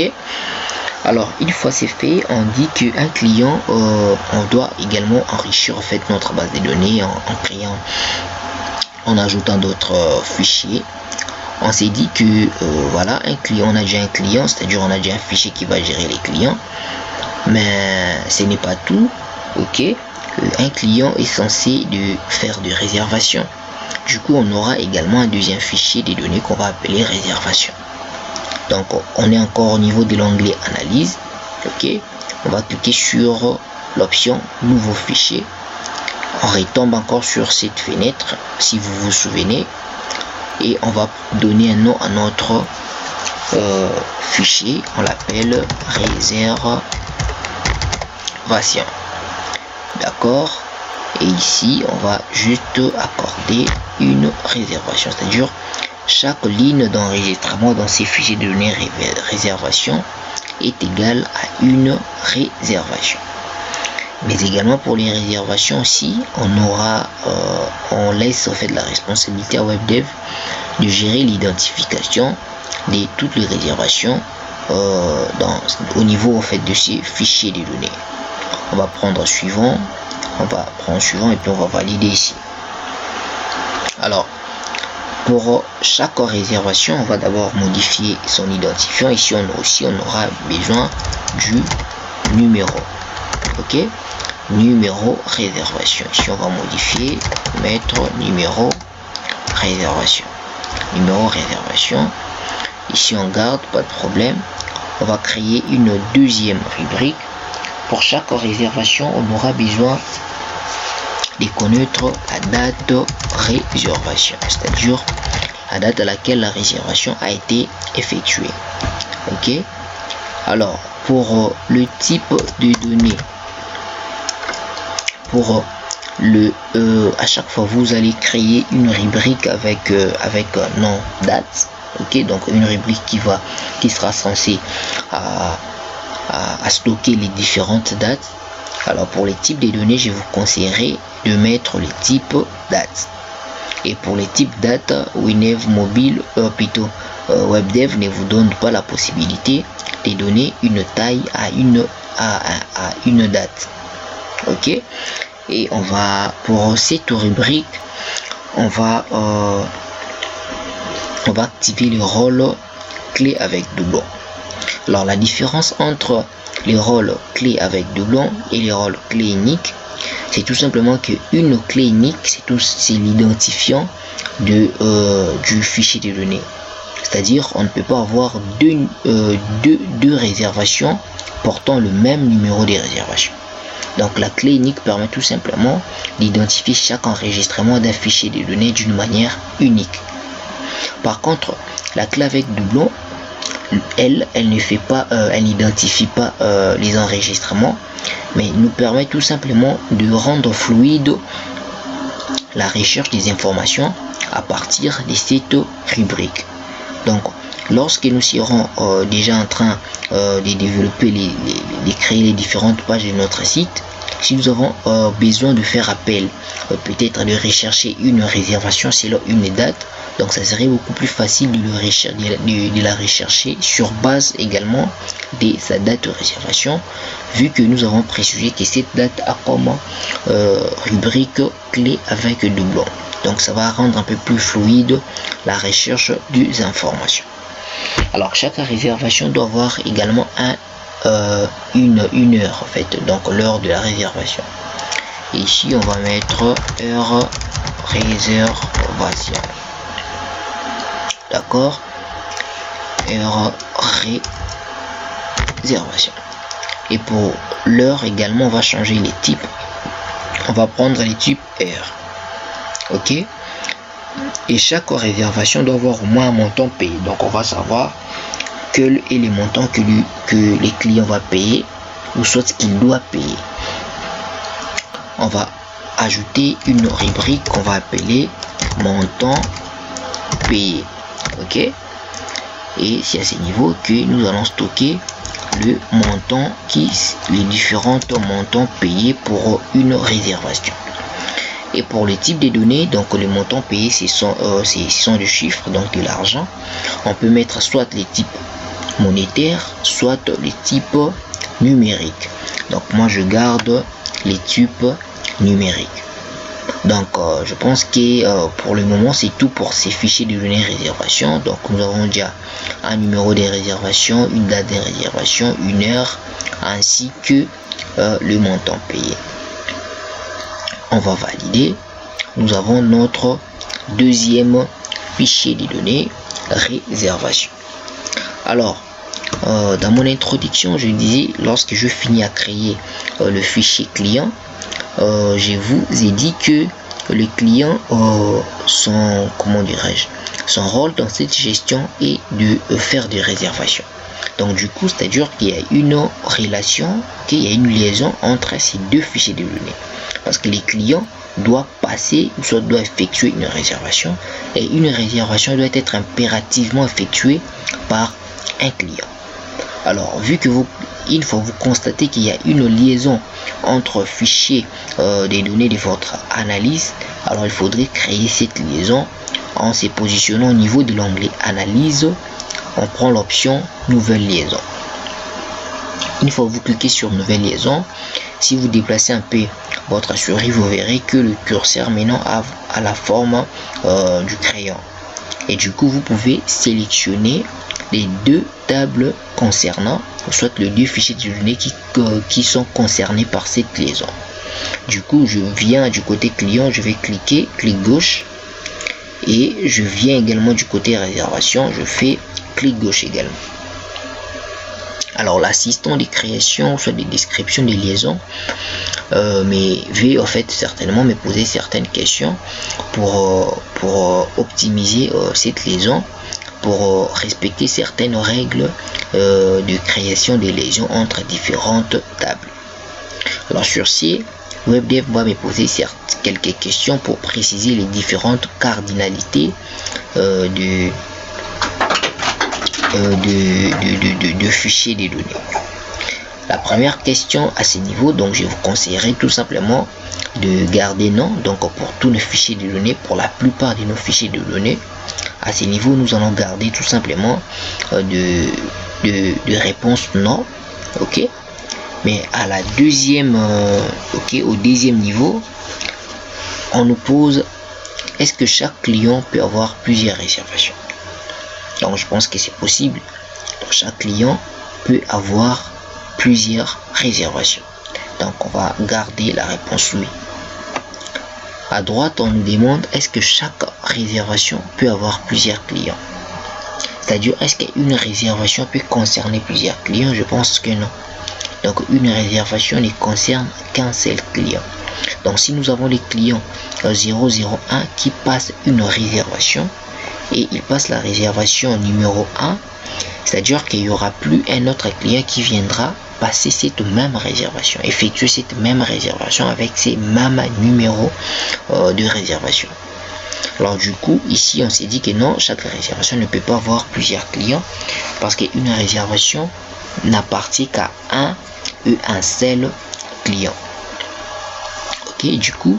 Alors une fois c'est fait, on dit qu'un client, on doit également enrichir en fait notre base de données en ajoutant d'autres fichiers. On s'est dit que voilà, un client, on a déjà un client, c'est-à-dire on a déjà un fichier qui va gérer les clients, mais ce n'est pas tout. Ok, un client est censé faire des réservations. Du coup, on aura également un deuxième fichier des données qu'on va appeler réservation. Donc on est encore au niveau de l'onglet analyse. Ok, on va cliquer sur l'option nouveau fichier. On retombe encore sur cette fenêtre si vous vous souvenez, et on va donner un nom à notre fichier. On l'appelle réservation. D'accord, et ici on va juste accorder une réservation, c'est-à-dire chaque ligne d'enregistrement dans ces fichiers de données réservation est égale à une réservation. Mais également pour les réservations aussi, on laisse en fait la responsabilité à WebDev de gérer l'identification de toutes les réservations au niveau en fait de ces fichiers de données. On va prendre suivant, et puis on va valider ici. Alors pour chaque réservation, on va d'abord modifier son identifiant. Ici on aura besoin du numéro. Ok, numéro réservation. Ici on va modifier, mettre numéro réservation. Ici on garde, pas de problème. On va créer une deuxième rubrique. Pour chaque réservation, on aura besoin de connaître la date de réservation, c'est-à-dire la date à laquelle la réservation a été effectuée. Ok, alors pour le type de données, à chaque fois vous allez créer une rubrique avec nom, date. Ok, donc une rubrique qui sera censée à stocker les différentes dates. Alors pour les types de données, je vous conseillerais de mettre les types dates. Et pour les types dates, WebDev Mobile, WebDev ne vous donne pas la possibilité de donner une taille à une date. Ok, et on va pour cette rubrique, on va activer le rôle clé avec doublon. Alors la différence entre les rôles clés avec doublon et les rôles clés uniques, c'est tout simplement que une clé unique, c'est l'identifiant du fichier de données. C'est-à-dire on ne peut pas avoir deux réservations portant le même numéro de réservation. Donc la clé unique permet tout simplement d'identifier chaque enregistrement d'un fichier de données d'une manière unique. Par contre, la clé avec doublon, elle ne fait pas, elle n'identifie pas les enregistrements, mais nous permet tout simplement de rendre fluide la recherche des informations à partir de cette rubrique. Donc, lorsque nous serons déjà en train de développer, de créer les différentes pages de notre site, si nous avons besoin de faire appel, peut-être de rechercher une réservation selon une date, donc ça serait beaucoup plus facile de la rechercher sur base également de sa date de réservation, vu que nous avons précisé que cette date a comme rubrique clé avec doublon. Donc ça va rendre un peu plus fluide la recherche des informations. Alors chaque réservation doit avoir également une heure en fait, donc l'heure de la réservation. Et ici on va mettre heure réservation. D'accord, heure réservation. Et pour l'heure également, on va changer les types. On va prendre les types heure. Ok. Et chaque réservation doit avoir au moins un montant payé. Donc on va savoir quel est le montant que les clients vont payer, ou soit ce qu'il doit payer. On va ajouter une rubrique qu'on va appeler montant payé. Ok, et c'est à ce niveau que nous allons stocker le montant les différents montants payés pour une réservation. Et pour le type de données, donc les montants payés, ce sont des chiffres, donc de l'argent. On peut mettre soit les types monétaires, soit les types numériques. Donc moi je garde les types numériques. Donc je pense que pour le moment c'est tout pour ces fichiers de données réservation. Donc nous avons déjà un numéro de réservation, une date de réservation, une heure, ainsi que le montant payé. On va valider. Nous avons notre deuxième fichier de données réservation. Alors dans mon introduction, je disais, lorsque je finis à créer le fichier client, je vous ai dit que le client, son rôle dans cette gestion est de faire des réservations. Donc du coup, c'est-à-dire qu'il y a une relation, qu'il y a une liaison entre ces deux fichiers de données. Parce que les clients doivent passer, ou soit doivent effectuer une réservation, et une réservation doit être impérativement effectuée par un client. Alors, vu que une fois vous constatez qu'il y a une liaison entre fichiers des données de votre analyse, alors il faudrait créer cette liaison en se positionnant au niveau de l'onglet analyse. On prend l'option nouvelle liaison. Une fois vous cliquez sur nouvelle liaison, si vous déplacez un peu votre souris, vous verrez que le curseur maintenant a la forme du crayon. Et du coup, vous pouvez sélectionner les deux tables concernant, soit les deux fichiers de données qui sont concernés par cette liaison. Du coup, je viens du côté client, je vais cliquer, clic gauche, et je viens également du côté réservation, je fais clic gauche également. Alors l'assistant de création, soit des descriptions des liaisons, mais va en fait certainement me poser certaines questions pour optimiser cette liaison, pour respecter certaines règles de création des liaisons entre différentes tables. Alors sur ci, WebDev va me poser quelques questions pour préciser les différentes cardinalités de fichiers des données. La première question à ce niveau, donc je vous conseillerais tout simplement de garder non, donc pour tous les fichiers de données, pour la plupart de nos fichiers de données, à ce niveau nous allons garder tout simplement de réponse non, ok. Mais à la deuxième, au deuxième niveau, on nous pose: est-ce que chaque client peut avoir plusieurs réservations? Donc je pense que c'est possible. Donc, chaque client peut avoir plusieurs réservations. Donc on va garder la réponse oui. À droite, on nous demande: est-ce que chaque réservation peut avoir plusieurs clients? C'est-à-dire, est-ce qu'une réservation peut concerner plusieurs clients? Je pense que non. Donc, une réservation ne concerne qu'un seul client. Donc, si nous avons les clients 001 qui passent une réservation et il passe la réservation numéro 1, c'est-à-dire qu'il n'y aura plus un autre client qui viendra passer cette même réservation, effectuer cette même réservation avec ces mêmes numéros de réservation. Alors du coup, ici on s'est dit que non, chaque réservation ne peut pas avoir plusieurs clients parce qu'une réservation n'appartient qu'à un et un seul client. Ok, du coup,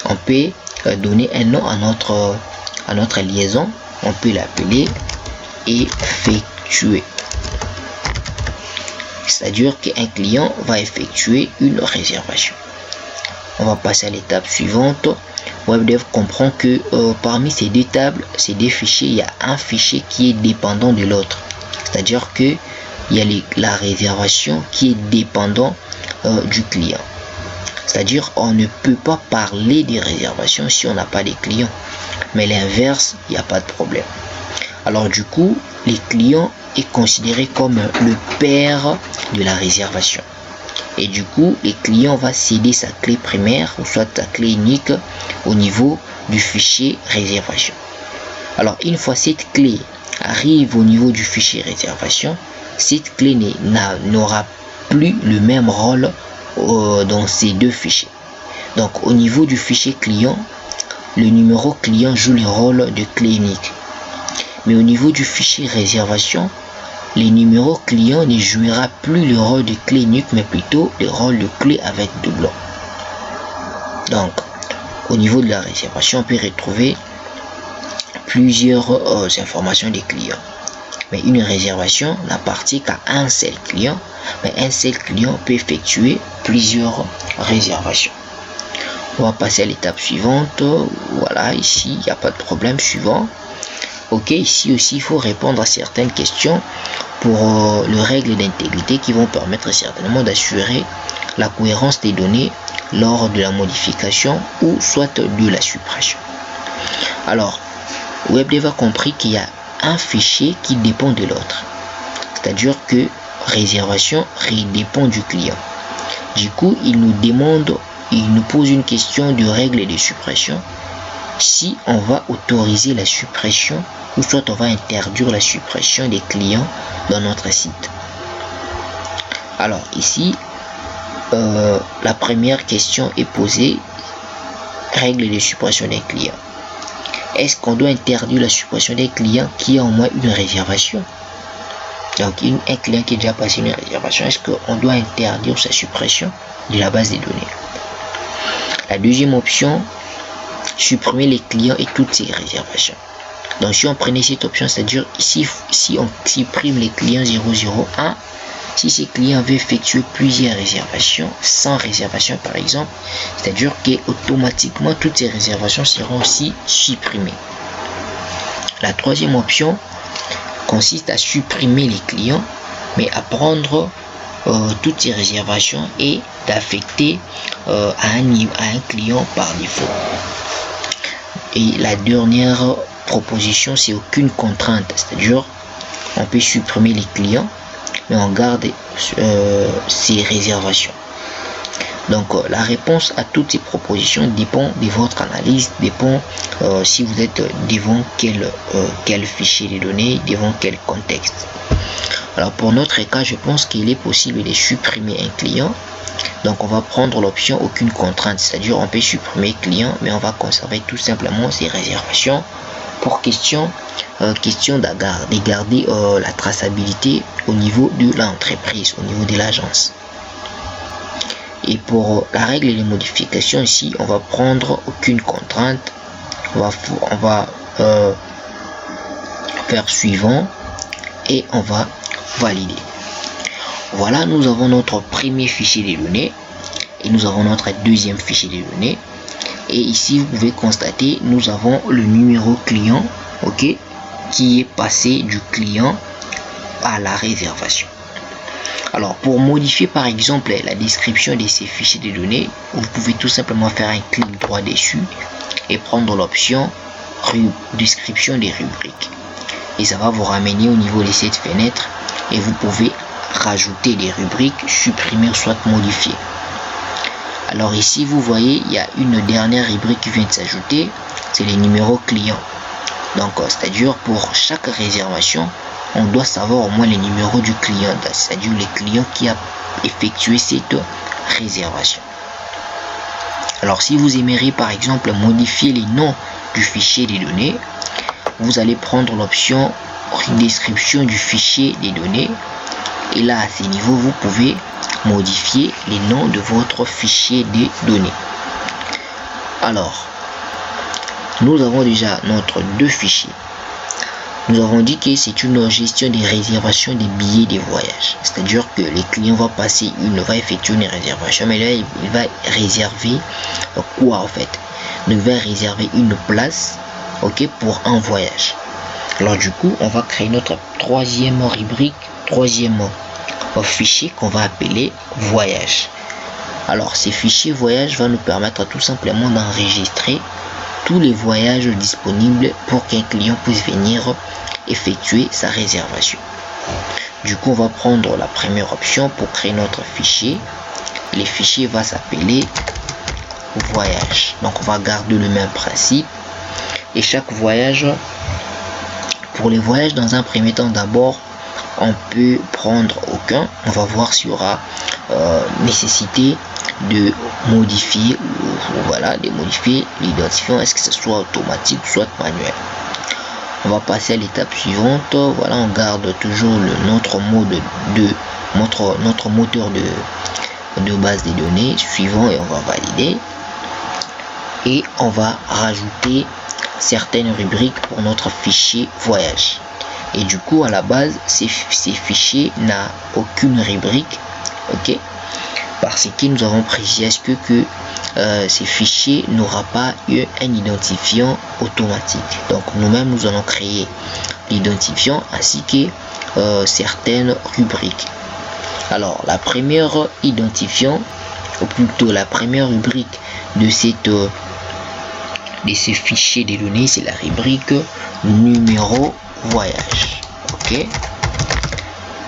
on peut donner un nom à notre liaison. On peut l'appeler effectuer. C'est-à-dire qu'un client va effectuer une réservation. On va passer à l'étape suivante. WebDev comprend que parmi ces deux tables, ces deux fichiers, il y a un fichier qui est dépendant de l'autre. C'est-à-dire que il y a la réservation qui est dépendant du client. C'est-à-dire on ne peut pas parler des réservations si on n'a pas de clients. Mais l'inverse, il n'y a pas de problème. Alors du coup, les clients est considéré comme le père de la réservation. Et du coup, le client va céder sa clé primaire ou soit sa clé unique au niveau du fichier réservation. Alors, une fois cette clé arrive au niveau du fichier réservation, cette clé n'aura plus le même rôle dans ces deux fichiers. Donc, au niveau du fichier client, le numéro client joue le rôle de clé unique. Mais au niveau du fichier réservation, les numéros clients ne jouera plus le rôle de clé unique, mais plutôt le rôle de clé avec doublon. Donc, au niveau de la réservation, on peut retrouver plusieurs informations des clients. Mais une réservation n'appartient qu'à un seul client, mais un seul client peut effectuer plusieurs réservations. On va passer à l'étape suivante. Voilà, ici, il n'y a pas de problème. Suivant. Ok, ici aussi, il faut répondre à certaines questions pour les règles d'intégrité qui vont permettre certainement d'assurer la cohérence des données lors de la modification ou soit de la suppression. Alors, WebDev a compris qu'il y a un fichier qui dépend de l'autre. C'est-à-dire que réservation dépend du client. Du coup, il nous pose une question de règles de suppression. Si on va autoriser la suppression ou soit on va interdire la suppression des clients dans notre site. Alors ici, la première question est posée, règle de suppression des clients. Est-ce qu'on doit interdire la suppression des clients qui ont au moins une réservation? Donc un client qui a déjà passé une réservation, est-ce qu'on doit interdire sa suppression de la base des données? La deuxième option, supprimer les clients et toutes ces réservations. Donc si on prenait cette option, c'est-à-dire ici, si on supprime les clients 001, si ces clients veulent effectuer plusieurs réservations, 100 réservations par exemple, c'est-à-dire qu'automatiquement toutes ces réservations seront aussi supprimées. La troisième option consiste à supprimer les clients, mais à prendre toutes ces réservations et d'affecter à un client par défaut. Et la dernière proposition, c'est aucune contrainte, c'est-à-dire on peut supprimer les clients mais on garde ces réservations. Donc la réponse à toutes ces propositions dépend de votre analyse, dépend si vous êtes devant quel fichier de données, devant quel contexte. Alors pour notre cas, je pense qu'il est possible de supprimer un client. Donc on va prendre l'option aucune contrainte, c'est-à-dire on peut supprimer client mais on va conserver tout simplement ces réservations pour question de garder la traçabilité au niveau de l'entreprise, au niveau de l'agence. Et pour la règle des modifications ici, on va prendre aucune contrainte, on va faire suivant et on va valider. Voilà, nous avons notre premier fichier de données et nous avons notre deuxième fichier de données. Et ici, vous pouvez constater, nous avons le numéro client, ok, qui est passé du client à la réservation. Alors, pour modifier par exemple la description de ces fichiers de données, vous pouvez tout simplement faire un clic droit dessus et prendre l'option description des rubriques. et ça va vous ramener au niveau de cette fenêtre et vous pouvez rajouter des rubriques, supprimer soit modifier. Alors ici vous voyez il y a une dernière rubrique qui vient de s'ajouter, c'est les numéros clients. Donc c'est-à-dire pour chaque réservation on doit savoir au moins les numéros du client, c'est-à-dire les clients qui a effectué cette réservation. Alors si vous aimeriez par exemple modifier les noms du fichier des données, vous allez prendre l'option description du fichier des données et là à ce niveau vous pouvez modifier les noms de votre fichier des données. Alors nous avons déjà notre deux fichiers. Nous avons dit que c'est une gestion des réservations des billets de voyage, c'est-à-dire que les clients vont passer va effectuer une réservation, mais là il va réserver quoi en fait? Il va réserver une place, ok, pour un voyage. Alors du coup on va créer notre troisième rubrique, troisième fichier qu'on va appeler voyage. Alors ces fichiers voyage va nous permettre tout simplement d'enregistrer tous les voyages disponibles pour qu'un client puisse venir effectuer sa réservation. Du coup on va prendre la première option pour créer notre fichier. Les fichiers va s'appeler voyage. Donc on va garder le même principe et chaque voyage, pour les voyages dans un premier temps d'abord on peut prendre aucun. On va voir s'il y aura nécessité de modifier modifier l'identifiant, est-ce que ce soit automatique soit manuel. On va passer à l'étape suivante. Voilà, on garde toujours notre moteur de base des données suivant et on va valider et on va rajouter certaines rubriques pour notre fichier voyage. Et du coup à la base ces fichiers n'a aucune rubrique, ok, parce que nous avons précisé que ces fichiers n'aura pas eu un identifiant automatique. Donc nous-mêmes nous allons créer l'identifiant ainsi que certaines rubriques. Alors la première identifiant, ou plutôt la première rubrique de ces fichiers des données, c'est la rubrique numéro voyage. Ok,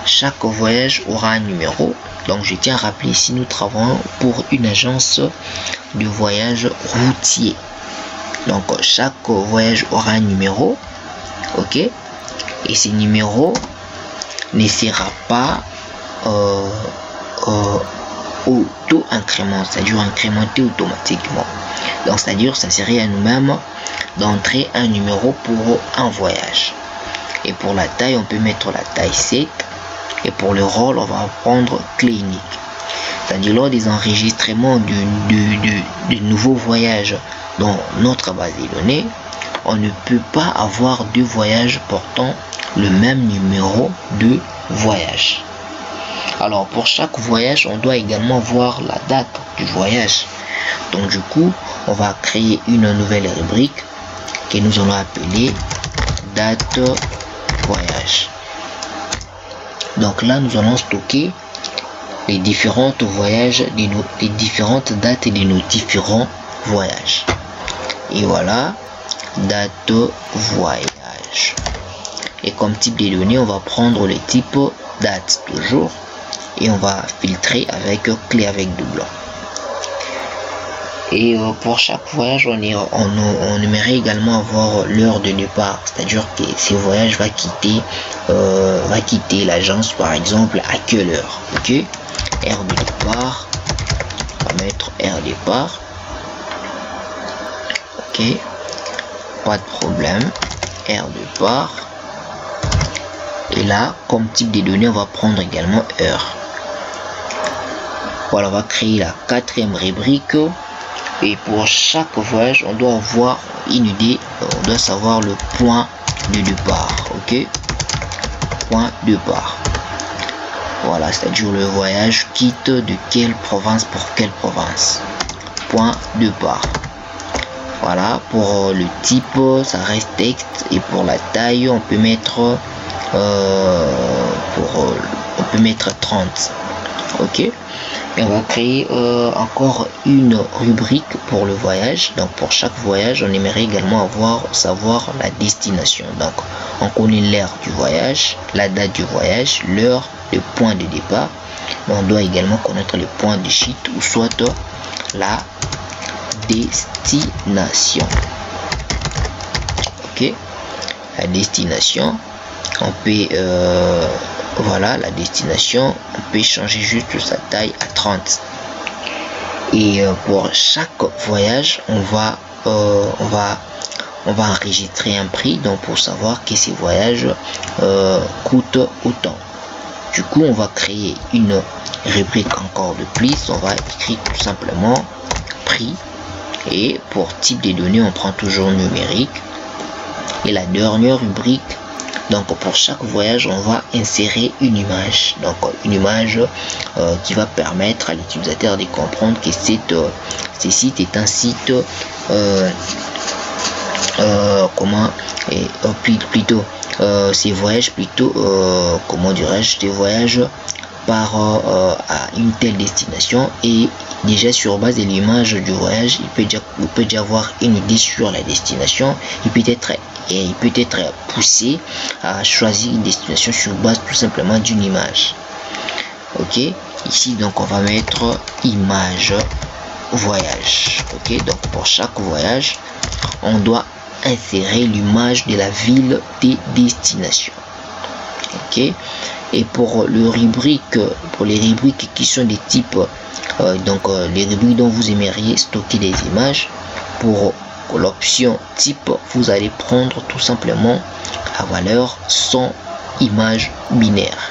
chaque voyage aura un numéro. Donc je tiens à rappeler ici nous travaillons pour une agence de voyage routier. Donc chaque voyage aura un numéro, ok, et ces numéros ne sera pas auto-incrément, c'est-à-dire incrémenté automatiquement. Donc c'est-à-dire ça serait à nous-mêmes d'entrer un numéro pour un voyage. Et pour la taille on peut mettre la taille 7. Et pour le rôle, on va prendre clinique. C'est-à-dire lors des enregistrements de nouveaux voyages dans notre base de données, on ne peut pas avoir deux voyages portant le même numéro de voyage. Alors pour chaque voyage, on doit également voir la date du voyage. Donc du coup, on va créer une nouvelle rubrique que nous allons appeler date voyage. Donc là nous allons stocker les différentes voyages, les différentes dates de nos différents voyages. Et voilà, date voyage. Et comme type de données, on va prendre le type date toujours et on va filtrer avec clé avec doublon. Et pour chaque voyage, on aimerait également avoir l'heure de départ, c'est-à-dire que ce voyage va quitter l'agence par exemple à quelle heure, ok. Heure de départ, on va mettre heure de départ, ok, pas de problème, heure de départ. Et là, comme type de données, on va prendre également heure. Voilà, on va créer la quatrième rubrique. Et pour chaque voyage, on doit avoir une idée, on doit savoir le point de départ, ok, point de départ. Voilà, c'est-à-dire le voyage quitte de quelle province pour quelle province, point de départ. Voilà, pour le type, ça reste texte et pour la taille, on peut mettre on peut mettre 30, ok. et on va créer encore une rubrique pour le voyage. Donc pour chaque voyage, on aimerait également savoir la destination. Donc on connaît l'heure du voyage, la date du voyage, l'heure, le point de départ, mais on doit également connaître le point de chute ou soit la destination. Ok, la destination, on peut voilà la destination, on peut changer juste sa taille à 30. Et pour chaque voyage, on va enregistrer un prix, donc pour savoir que ces voyages coûtent autant. Du coup, on va créer une rubrique encore de plus. On va écrire tout simplement prix, et pour type de données, on prend toujours numérique. Et la dernière rubrique, donc pour chaque voyage, on va insérer une image. Donc une image qui va permettre à l'utilisateur de comprendre que ce site est un site ces voyages comment dirais-je, des voyages par à une telle destination. Et déjà sur base de l'image du voyage, il peut déjà avoir une idée sur la destination. Il peut être poussé à choisir une destination sur base tout simplement d'une image. Ok, ici donc on va mettre image voyage. Ok, donc pour chaque voyage, on doit insérer l'image de la ville des destinations. Ok, et pour les rubriques qui sont des types les rubriques dont vous aimeriez stocker des images, pour l'option type, vous allez prendre tout simplement la valeur sans image binaire.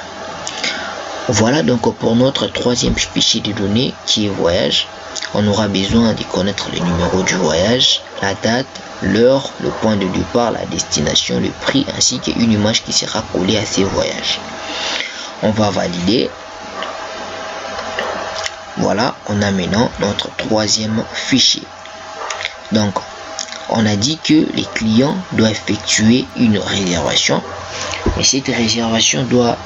Voilà donc pour notre troisième fichier de données qui est voyage. On aura besoin de connaître le numéro du voyage, la date, l'heure, le point de départ, la destination, le prix, ainsi qu'une image qui sera collée à ces voyages. On va valider. Voilà, on a maintenant notre troisième fichier. Donc on a dit que les clients doivent effectuer une réservation, mais cette réservation doit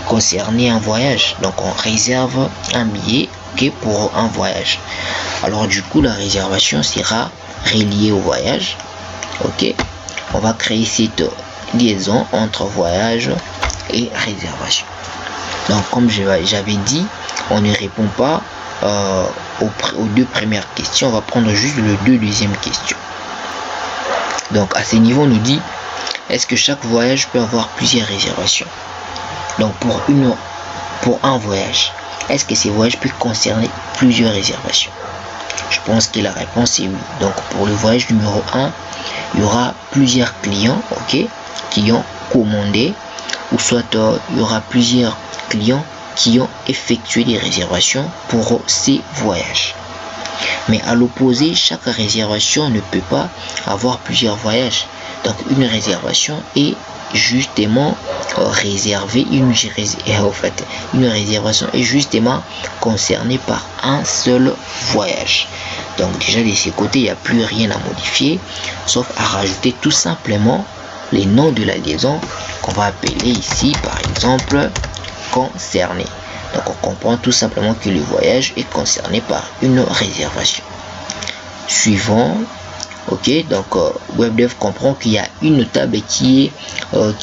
concerner un voyage. Donc on réserve un billet pour un voyage. Alors du coup, la réservation sera reliée au voyage. Ok, on va créer cette liaison entre voyage et réservation. Donc comme j'avais dit, on ne répond pas aux deux premières questions, on va prendre juste les deux deuxièmes questions. Donc à ce niveau, on nous dit, est-ce que chaque voyage peut avoir plusieurs réservations? Donc pour un voyage, est-ce que ces voyages peuvent concerner plusieurs réservations? Je pense que la réponse est oui. Donc pour le voyage numéro 1, il y aura plusieurs clients qui ont commandé, ou soit il y aura plusieurs clients qui ont effectué des réservations pour ces voyages. Mais à l'opposé, chaque réservation ne peut pas avoir plusieurs voyages. Donc une réservation est justement réservée, une réservation est justement concernée par un seul voyage. Donc déjà de ce côté, il n'y a plus rien à modifier, sauf à rajouter tout simplement les noms de la liaison qu'on va appeler ici par exemple concerné. Donc on comprend tout simplement que le voyage est concerné par une réservation. Suivant. Ok, donc WebDev comprend qu'il y a une table qui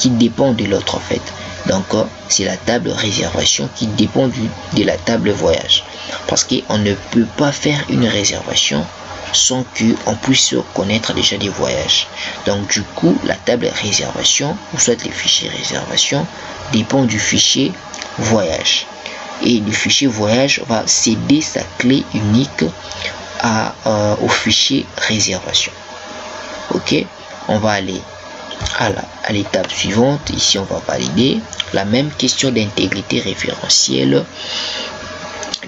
dépend de l'autre en fait. Donc c'est la table réservation qui dépend de la table voyage, parce qu'on ne peut pas faire une réservation sans qu'on puisse connaître déjà des voyages. Donc du coup, la table réservation, ou soit les fichiers réservation, dépend du fichier voyage, et le fichier voyage va céder sa clé unique au fichier réservation. Ok, on va aller à l'étape suivante. Ici on va valider la même question d'intégrité référentielle,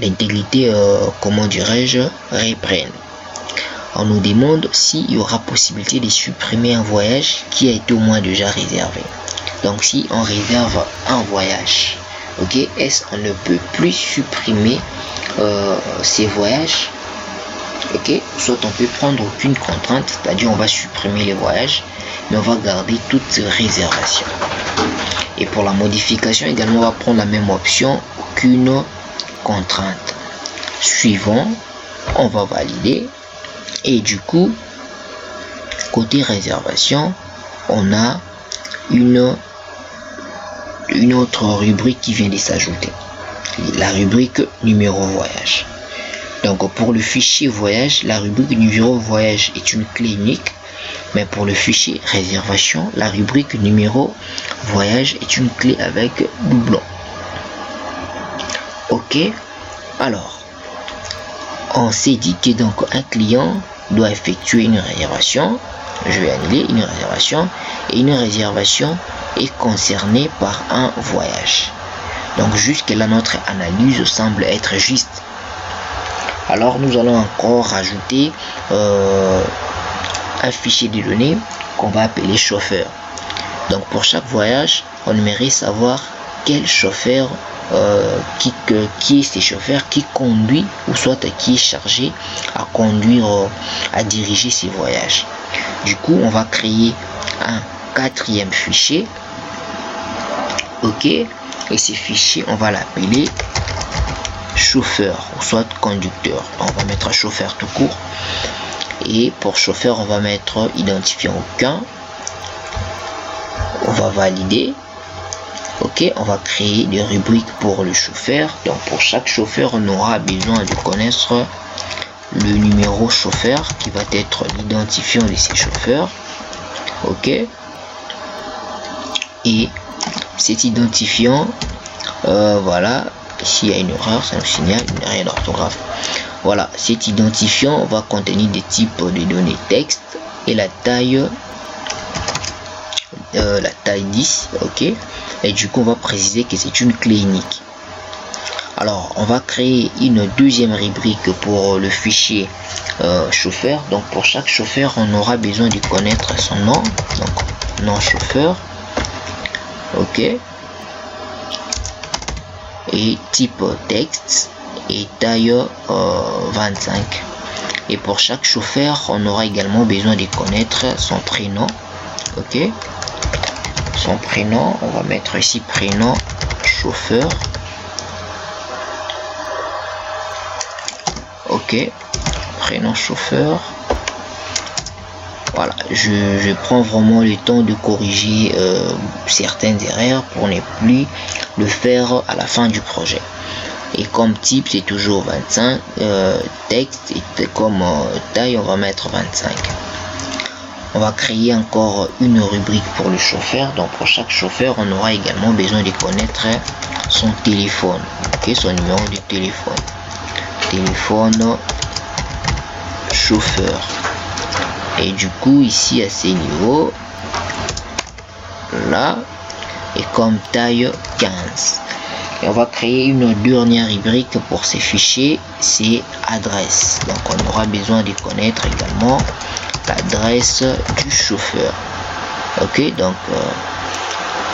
l'intégrité comment dirais-je, reprenne. On nous demande s'il y aura possibilité de supprimer un voyage qui a été au moins déjà réservé. Donc si on réserve un voyage, ok, est-ce qu'on ne peut plus supprimer ces voyages? Ok, soit on peut prendre aucune contrainte, c'est-à-dire on va supprimer les voyages, mais on va garder toutes réservations. Et pour la modification également, on va prendre la même option, aucune contrainte. Suivant, on va valider. Et du coup, côté réservation, on a une autre rubrique qui vient de s'ajouter. La rubrique numéro voyage. Donc pour le fichier voyage, la rubrique numéro voyage est une clé unique. Mais pour le fichier réservation, la rubrique numéro voyage est une clé avec doublon. Ok, alors on s'est dit que donc un client doit effectuer une réservation. Je vais annuler une réservation, et une réservation est concernée par un voyage. Donc jusque là notre analyse semble être juste. Alors nous allons encore rajouter un fichier de données qu'on va appeler chauffeur. Donc pour chaque voyage, on aimerait savoir quel chauffeur qui est ce chauffeur qui conduit, ou soit qui est chargé à conduire, à diriger ces voyages. Du coup, on va créer un quatrième fichier. Ok, et ce fichier, on va l'appeler chauffeur, ou soit conducteur. On va mettre chauffeur tout court. Et pour chauffeur, on va mettre identifiant aucun. On va valider. Ok, on va créer des rubriques pour le chauffeur. Donc pour chaque chauffeur, on aura besoin de connaître le numéro chauffeur qui va être l'identifiant de ces chauffeurs. Ok, et cet identifiant, voilà, s'il y a une erreur, ça nous signale une erreur d'orthographe. Voilà, cet identifiant va contenir des types de données texte et la taille 10. Ok, et du coup on va préciser que c'est une clé unique. Alors on va créer une deuxième rubrique pour le fichier chauffeur. Donc pour chaque chauffeur, on aura besoin de connaître son nom. Donc nom chauffeur. Ok, et type texte et taille 25. Et pour chaque chauffeur, on aura également besoin de connaître son prénom. Ok, son prénom, on va mettre ici prénom chauffeur. Ok, prénom chauffeur. Voilà, je prends vraiment le temps de corriger certaines erreurs pour ne plus le faire à la fin du projet. Et comme type, c'est toujours 25. Texte, et comme taille, on va mettre 25. On va créer encore une rubrique pour le chauffeur. Donc pour chaque chauffeur, on aura également besoin de connaître son téléphone. Ok, son numéro de téléphone. Téléphone chauffeur. Et du coup ici à ces niveaux là, et comme taille 15. Et on va créer une dernière rubrique pour ces fichiers, c'est adresse. Donc on aura besoin de connaître également l'adresse du chauffeur. Ok, donc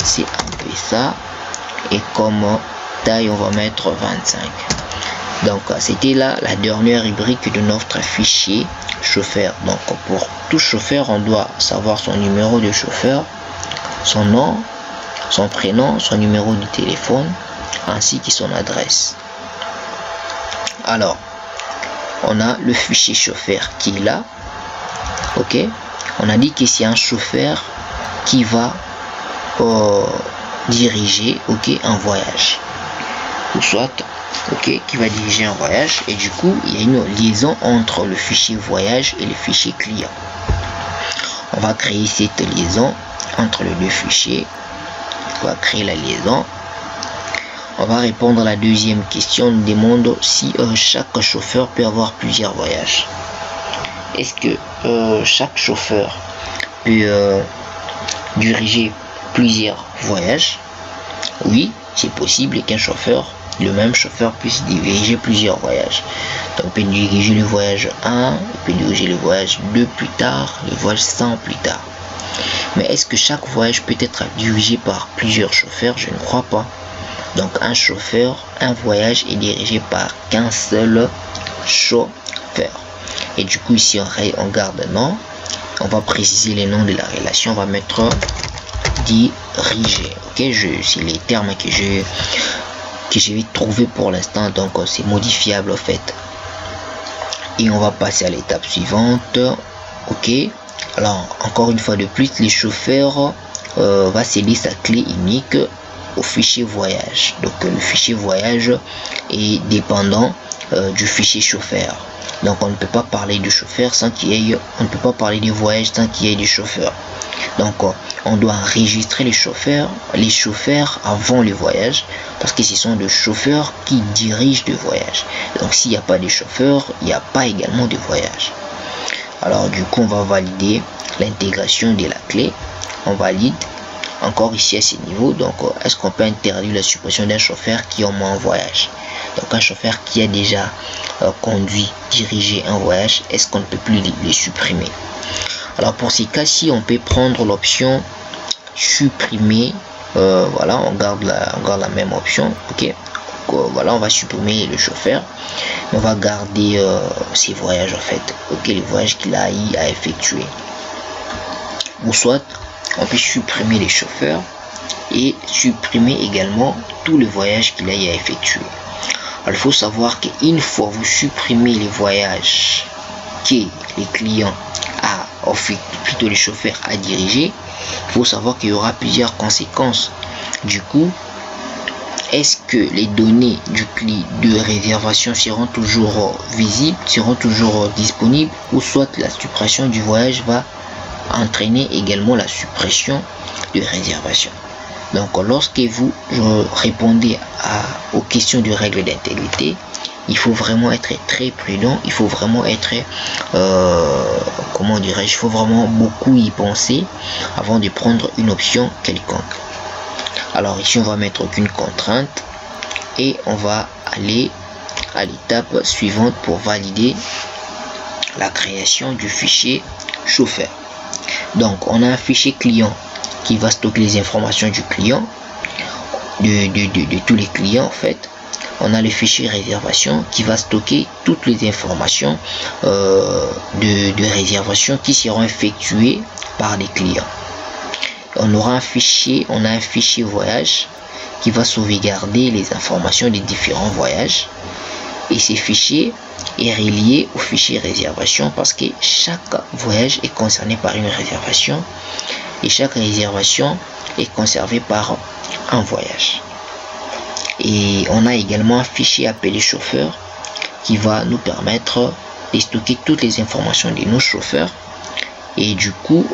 c'est un peu ça. Et comme taille, on va mettre 25. Donc c'était là la dernière rubrique de notre fichier chauffeur. Donc pour tout chauffeur, on doit savoir son numéro de chauffeur, son nom, son prénom, son numéro de téléphone, ainsi que son adresse. Alors on a le fichier chauffeur qui est là. Ok, on a dit que c'est un chauffeur qui va diriger, ok, un voyage, ou soit ok, qui va diriger un voyage. Et du coup il y a une liaison entre le fichier voyage et le fichier client. On va créer cette liaison entre les deux fichiers. On va créer la liaison. On va répondre à la deuxième question. On nous demande si chaque chauffeur peut avoir plusieurs voyages. Est-ce que chaque chauffeur peut diriger plusieurs voyages? Oui, c'est possible qu'un chauffeur, le même chauffeur, puisse diriger plusieurs voyages. Donc il peut diriger le voyage 1, il peut diriger le voyage 2 plus tard, le voyage 100 plus tard. Mais est-ce que chaque voyage peut être dirigé par plusieurs chauffeurs? Je ne crois pas. Donc un voyage est dirigé par qu'un seul chauffeur. Et du coup ici on garde nom. On va préciser les noms de la relation. On va mettre diriger. Ok, c'est les termes que j'ai que je vais trouver pour l'instant, donc c'est modifiable en fait. Et on va passer à l'étape suivante. Ok, alors encore une fois de plus, les chauffeurs va sceller sa clé unique au fichier voyage. Donc le fichier voyage est dépendant du fichier chauffeur. Donc on ne peut pas parler du chauffeur sans qu'il y ait, on ne peut pas parler du voyage sans qu'il y ait du chauffeur. Donc on doit enregistrer les chauffeurs avant le voyage, parce que ce sont des chauffeurs qui dirigent le voyage. Donc s'il n'y a pas de chauffeurs, il n'y a pas également de voyage. Alors du coup on va valider l'intégration de la clé. On valide encore ici à ce niveau. Donc est-ce qu'on peut interdire la suppression d'un chauffeur qui est au moins en voyage? Donc un chauffeur qui a déjà conduit, dirigé un voyage, est-ce qu'on ne peut plus les supprimer? Alors pour ces cas-ci, on peut prendre l'option supprimer. Voilà, on garde la même option. Ok, voilà, on va supprimer le chauffeur, on va garder ses voyages en fait. Ok, les voyages qu'il a eu à effectuer. Ou soit on peut supprimer les chauffeurs et supprimer également tous les voyages qu'il a eu à effectuer. Alors, il faut savoir qu'une fois vous supprimez les voyages que les clients plutôt les chauffeurs à diriger, il faut savoir qu'il y aura plusieurs conséquences. Du coup, est-ce que les données du client de réservation seront toujours visibles, seront toujours disponibles, ou soit la suppression du voyage va entraîner également la suppression de réservation. Donc lorsque vous répondez aux questions de règles d'intégrité, il faut vraiment être très prudent, il faut vraiment être comment dirais-je, il faut vraiment beaucoup y penser avant de prendre une option quelconque. Alors ici on va mettre aucune contrainte et on va aller à l'étape suivante pour valider la création du fichier chauffeur. Donc on a un fichier client qui va stocker les informations du client, de tous les clients en fait. On a le fichier réservation qui va stocker toutes les informations de réservation qui seront effectuées par les clients. On a un fichier voyage qui va sauvegarder les informations des différents voyages, et ces fichiers est relié au fichier réservation parce que chaque voyage est concerné par une réservation et chaque réservation est conservée par un voyage. Et on a également un fichier appelé chauffeur qui va nous permettre de stocker toutes les informations de nos chauffeurs, et du coup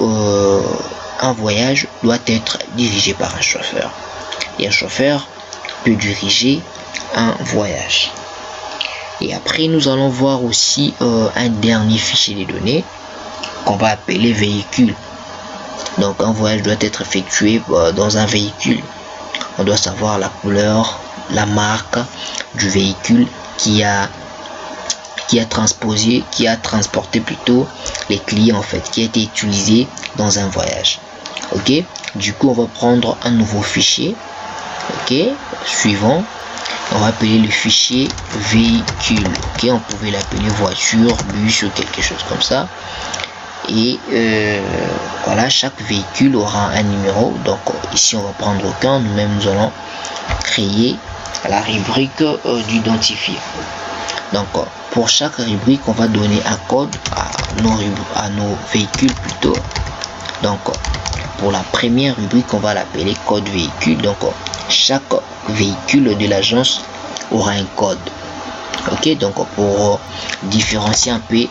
un voyage doit être dirigé par un chauffeur et un chauffeur peut diriger un voyage. Et après nous allons voir aussi un dernier fichier de données qu'on va appeler véhicule. Donc un voyage doit être effectué dans un véhicule. On doit savoir la couleur, la marque du véhicule qui a transporté plutôt les clients en fait, qui a été utilisé dans un voyage. Ok, du coup on va prendre un nouveau fichier. Ok, suivant, on va appeler le fichier véhicule. Ok, on pouvait l'appeler voiture, bus ou quelque chose comme ça. Et voilà, chaque véhicule aura un numéro. Donc ici on va prendre aucun, nous-mêmes nous allons créer la rubrique d'identifier. Donc pour chaque rubrique on va donner un code à nos véhicules plutôt. Donc pour la première rubrique on va l'appeler code véhicule. Donc chaque véhicule de l'agence aura un code. Ok, donc pour différencier un peu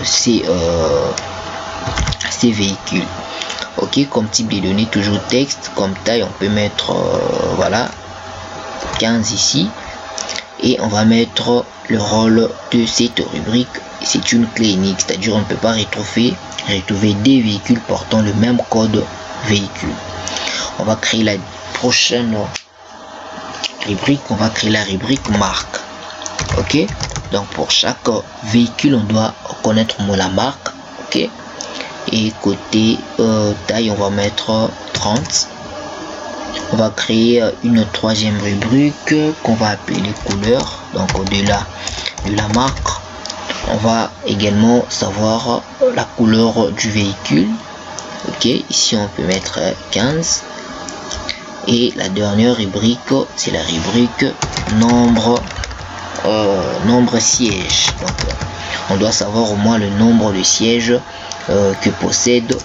ces véhicules. Ok, comme type de données toujours texte, comme taille on peut mettre voilà 15 ici, et on va mettre le rôle de cette rubrique. C'est une clé unique, c'est-à-dire on ne peut pas retrouver des véhicules portant le même code véhicule. On va créer la prochaine rubrique, on va créer la rubrique marque. Ok, donc pour chaque véhicule on doit connaître la marque. Ok, et côté taille on va mettre 30. On va créer une troisième rubrique qu'on va appeler couleur. Donc au-delà de la marque on va également savoir la couleur du véhicule. Ok, ici on peut mettre 15. Et la dernière rubrique, c'est la rubrique nombre sièges. Donc on doit savoir au moins le nombre de sièges que possède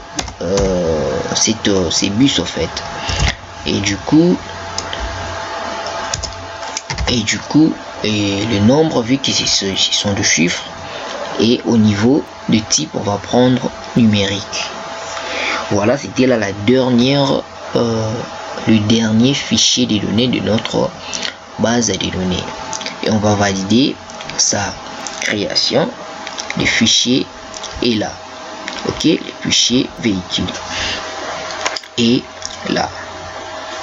ces bus, au fait. Et du coup le nombre, vu que ce sont de chiffres, et au niveau de type, on va prendre numérique. Voilà, c'était là la dernière le dernier fichier des données de notre base de données. Et on va valider sa création. Le fichier est là. Ok, le fichier véhicule est là.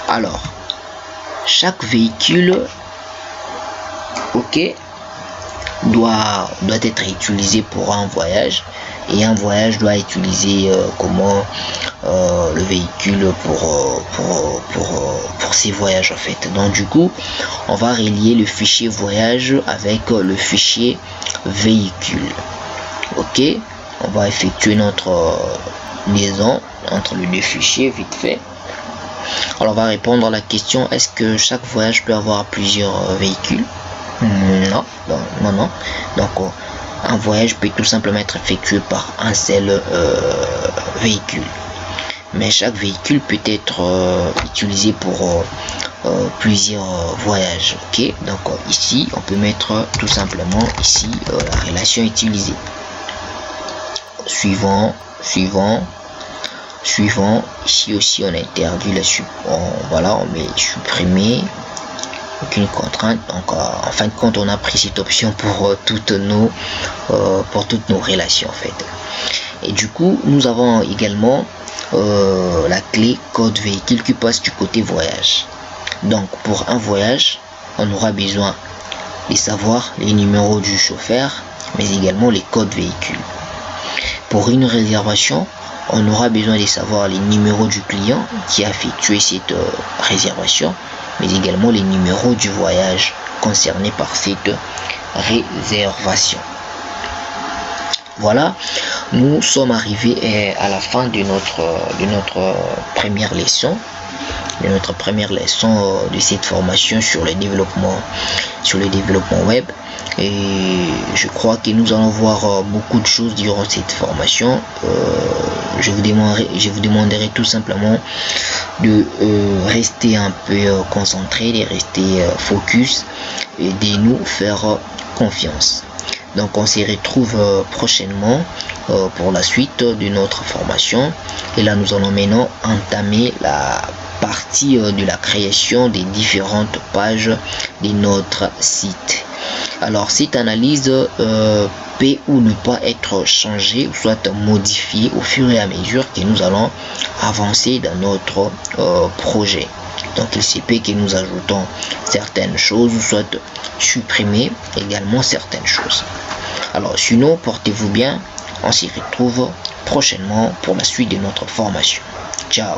Alors, chaque véhicule, ok, doit être utilisé pour un voyage, et un voyage doit utiliser le véhicule pour ses voyages, en fait. Donc du coup, on va relier le fichier voyage avec le fichier véhicule. Ok, on va effectuer notre liaison entre les deux fichiers vite fait. Alors on va répondre à la question: est-ce que chaque voyage peut avoir plusieurs véhicules? Non. Donc un voyage peut tout simplement être effectué par un seul véhicule, mais chaque véhicule peut être utilisé pour plusieurs voyages. Ok, donc ici on peut mettre tout simplement ici la relation utilisée. Suivant. Ici aussi on a interdit voilà, on met supprimer, aucune contrainte. Donc en fin de compte, on a pris cette option pour toutes nos relations, en fait. Et du coup, nous avons également la clé code véhicule qui passe du côté voyage. Donc pour un voyage, on aura besoin de savoir les numéros du chauffeur, mais également les codes véhicules. Pour une réservation, on aura besoin de savoir les numéros du client qui a effectué cette réservation, mais également les numéros du voyage concerné par cette réservation. Voilà, nous sommes arrivés à la fin de notre première leçon. De cette formation sur le développement web. Et je crois que nous allons voir beaucoup de choses durant cette formation. Je vous demanderai tout simplement de rester un peu concentré, de rester focus et de nous faire confiance. Donc on se retrouve prochainement pour la suite de notre formation. Et là nous allons maintenant entamer la partie de la création des différentes pages de notre site. Alors cette analyse peut ou ne pas être changée ou soit modifiée au fur et à mesure que nous allons avancer dans notre projet. Donc il se peut que nous ajoutons certaines choses ou soit supprimer également certaines choses. Alors sinon, portez-vous bien, on s'y retrouve prochainement pour la suite de notre formation. Ciao.